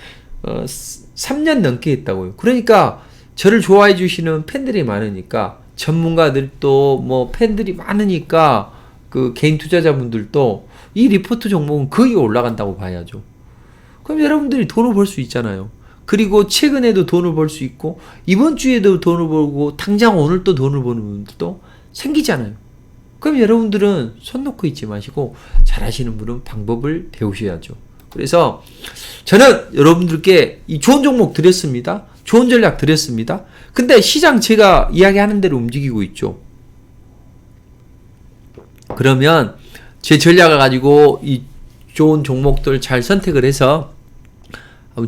3년 넘게 했다고요. 그러니까 저를 좋아해 주시는 팬들이 많으니까 전문가들도 뭐 팬들이 많으니까 그 개인 투자자분들도 이 리포트 종목은 거의 올라간다고 봐야죠. 그럼 여러분들이 돈을 벌 수 있잖아요. 그리고 최근에도 돈을 벌 수 있고 이번 주에도 돈을 벌고 당장 오늘 또 돈을 버는 분들도 생기잖아요. 그럼 여러분들은 손 놓고 있지 마시고 잘하시는 분은 방법을 배우셔야죠. 그래서 저는 여러분들께 이 좋은 종목 드렸습니다. 좋은 전략 드렸습니다. 근데 시장 제가 이야기하는 대로 움직이고 있죠. 그러면 제 전략을 가지고 이 좋은 종목들 잘 선택을 해서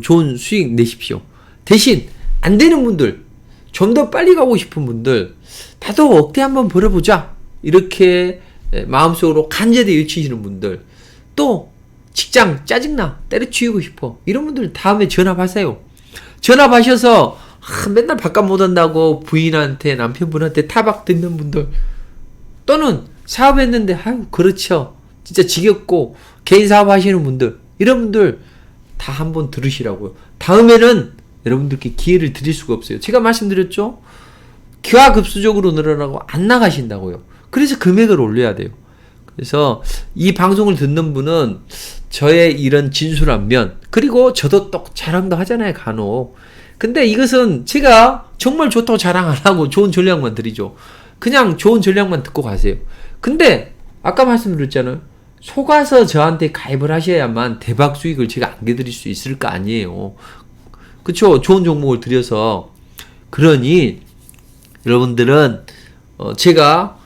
좋은 수익 내십시오. 대신 안 되는 분들, 좀 더 빨리 가고 싶은 분들, 나도 억대 한번 벌어보자 이렇게 마음속으로 간절히 외치시는 분들, 또 직장 짜증나 때려치우고 싶어 이런 분들 다음에 전화하세요. 전화하셔서 맨날 바깥 못 한다고 부인한테 남편분한테 타박 듣는 분들 또는 사업했는데 아유 그렇죠. 진짜 지겹고 개인 사업 하시는 분들 이런 분들 다 한번 들으시라고요. 다음에는 여러분들께 기회를 드릴 수가 없어요. 제가 말씀드렸죠. 기하급수적으로 늘어나고 안 나가신다고요. 그래서 금액을 올려야 돼요. 그래서 이 방송을 듣는 분은 저의 이런 진솔한 면 그리고 저도 또 자랑도 하잖아요 간혹. 근데 이것은 제가 정말 좋다고 자랑 안 하고 좋은 전략만 드리죠. 그냥 좋은 전략만 듣고 가세요. 근데 아까 말씀드렸잖아요. 속아서 저한테 가입을 하셔야만 대박 수익을 제가 안겨드릴 수 있을 거 아니에요. 그쵸? 좋은 종목을 드려서. 그러니 여러분들은 제가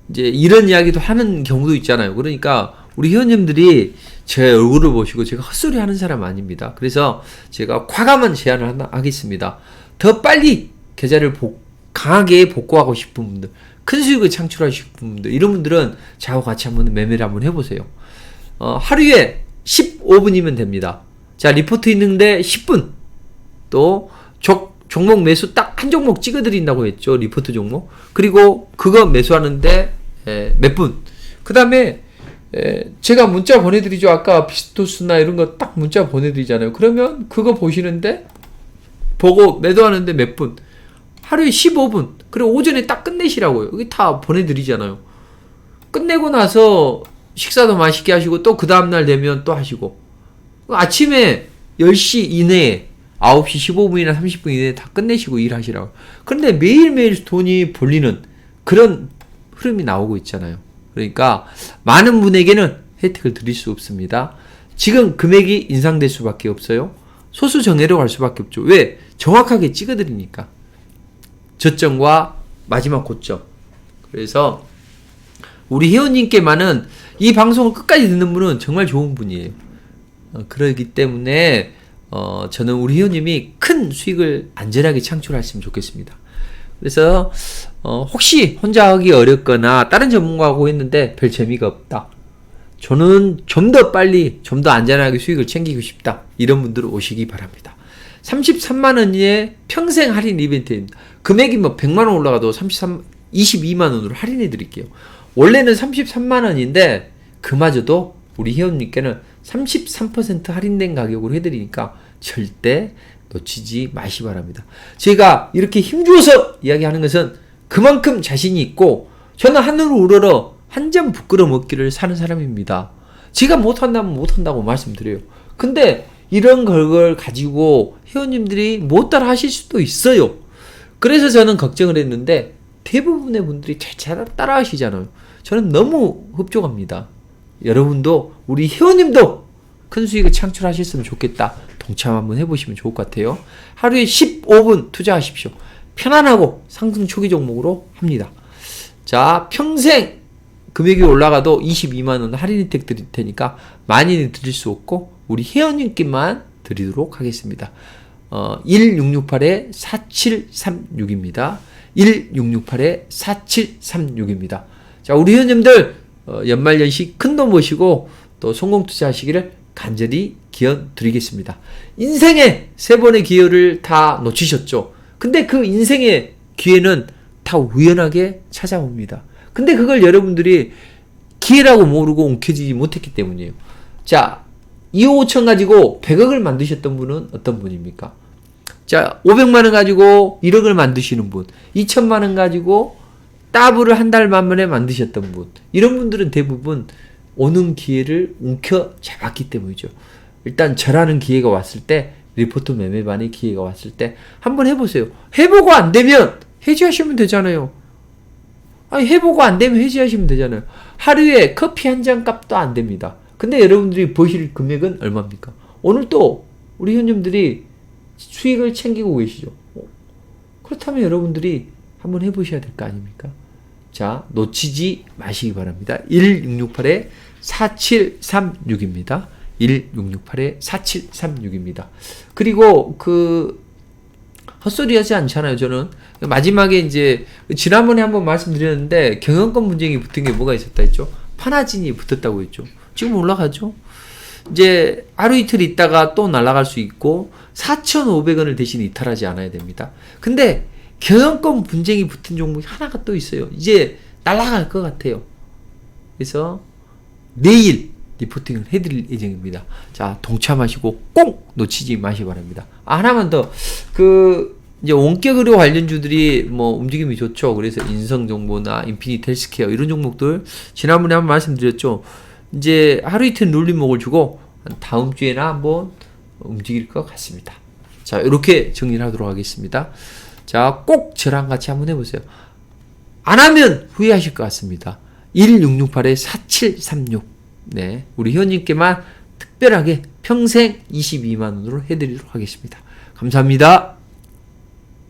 이제 이런 이야기도 하는 경우도 있잖아요. 그러니까 우리 회원님들이 제 얼굴을 보시고 제가 헛소리 하는 사람 아닙니다. 그래서 제가 과감한 제안을 하겠습니다. 더 빨리 계좌를 강하게 복구하고 싶은 분들, 큰 수익을 창출하고 싶은 분들, 이런 분들은 저하고 같이 한번 매매를 한번 해보세요. 하루에 15분이면 됩니다. 자, 리포트 있는데 10분. 또 종목 매수 딱 한 종목 찍어드린다고 했죠. 리포트 종목. 그리고 그거 매수하는데 몇 분. 그 다음에 제가 문자 보내드리죠. 아까 비스토스나 이런 거 딱 문자 보내드리잖아요. 그러면 그거 보시는데 보고 매도하는데 몇 분. 하루에 15분. 그리고 오전에 딱 끝내시라고요. 여기 다 보내드리잖아요. 끝내고 나서 식사도 맛있게 하시고 또 그 다음날 되면 또 하시고 아침에 10시 이내에 9시 15분이나 30분 이내에 다 끝내시고 일하시라고. 그런데 매일매일 돈이 벌리는 그런 흐름이 나오고 있잖아요. 그러니까 많은 분에게는 혜택을 드릴 수 없습니다. 지금 금액이 인상될 수밖에 없어요. 소수 정예로 갈 수밖에 없죠. 왜? 정확하게 찍어드리니까. 저점과 마지막 고점. 그래서 우리 회원님께만은 이 방송을 끝까지 듣는 분은 정말 좋은 분이에요. 그러기 때문에 저는 우리 회원님이 큰 수익을 안전하게 창출하시면 좋겠습니다. 그래서 혹시 혼자 하기 어렵거나 다른 전문가하고 했는데 별 재미가 없다. 저는 좀 더 빨리 좀 더 안전하게 수익을 챙기고 싶다. 이런 분들은 오시기 바랍니다. 33만원의 평생 할인 이벤트입니다. 금액이 뭐 100만원 올라가도 22만원으로 할인해 드릴게요. 원래는 33만원인데 그마저도 우리 회원님께는 33% 할인된 가격으로 해드리니까 절대 놓치지 마시기 바랍니다. 제가 이렇게 힘주어서 이야기하는 것은 그만큼 자신이 있고 저는 하늘을 우러러 한 점 부끄러 먹기를 사는 사람입니다. 제가 못한다면 못한다고 말씀드려요. 근데 이런 걸 가지고 회원님들이 못 따라 하실 수도 있어요. 그래서 저는 걱정을 했는데 대부분의 분들이 잘 따라 하시잖아요. 저는 너무 흡족합니다. 여러분도 우리 회원님도 큰 수익을 창출하셨으면 좋겠다. 동참 한번 해보시면 좋을 것 같아요. 하루에 15분 투자하십시오. 편안하고 상승 초기 종목으로 합니다. 자, 평생 금액이 올라가도 22만원 할인 혜택 드릴 테니까 많이는 드릴 수 없고 우리 회원님께만 드리도록 하겠습니다. 1668-4736입니다. 1668-4736입니다. 자, 우리 회원님들 연말연시 큰돈 모시고 또 성공 투자하시기를 간절히 기원 드리겠습니다. 인생의 3번의 기회를 다 놓치셨죠. 근데 그 인생의 기회는 다 우연하게 찾아옵니다. 근데 그걸 여러분들이 기회라고 모르고 움켜쥐지 못했기 때문이에요. 자, 2억 5천 가지고 100억을 만드셨던 분은 어떤 분입니까? 자, 500만원 가지고 1억을 만드시는 분, 2천만원 가지고 따블을 한 달 만에 만드셨던 분, 이런 분들은 대부분 오는 기회를 움켜잡았기 때문이죠. 일단 저라는 기회가 왔을 때, 리포트 매매반의 기회가 왔을 때 한번 해보세요. 해보고 안 되면 해지하시면 되잖아요. 아니, 해보고 안 되면 해지하시면 되잖아요. 하루에 커피 한 잔 값도 안 됩니다. 근데 여러분들이 버실 금액은 얼마입니까? 오늘 또 우리 회원님들이 수익을 챙기고 계시죠. 그렇다면 여러분들이 한번 해보셔야 될 거 아닙니까? 자, 놓치지 마시기 바랍니다. 1668-4736입니다. 1668-4736입니다. 그리고 헛소리 하지 않잖아요, 저는. 마지막에 이제, 지난번에 한번 말씀드렸는데, 경영권 분쟁이 붙은 게 뭐가 있었다 했죠? 파나진이 붙었다고 했죠. 지금 올라가죠? 이제, 하루 이틀 있다가 또 날아갈 수 있고, 4,500원을 대신 이탈하지 않아야 됩니다. 근데, 경영권 분쟁이 붙은 종목이 하나가 또 있어요. 이제 날아갈 것 같아요. 그래서 내일 리포팅을 해드릴 예정입니다. 자, 동참하시고 꼭 놓치지 마시기 바랍니다. 하나만 더, 이제 원격 의료 관련주들이 뭐 움직임이 좋죠. 그래서 인성정보나 인피니트 헬스케어 이런 종목들 지난번에 한번 말씀드렸죠. 이제 하루 이틀 눌림목을 주고 다음 주에나 한번 움직일 것 같습니다. 자, 이렇게 정리를 하도록 하겠습니다. 자, 꼭 저랑 같이 한번 해보세요. 안 하면 후회하실 것 같습니다. 1668-4736. 네, 우리 회원님께만 특별하게 평생 22만원으로 해드리도록 하겠습니다. 감사합니다.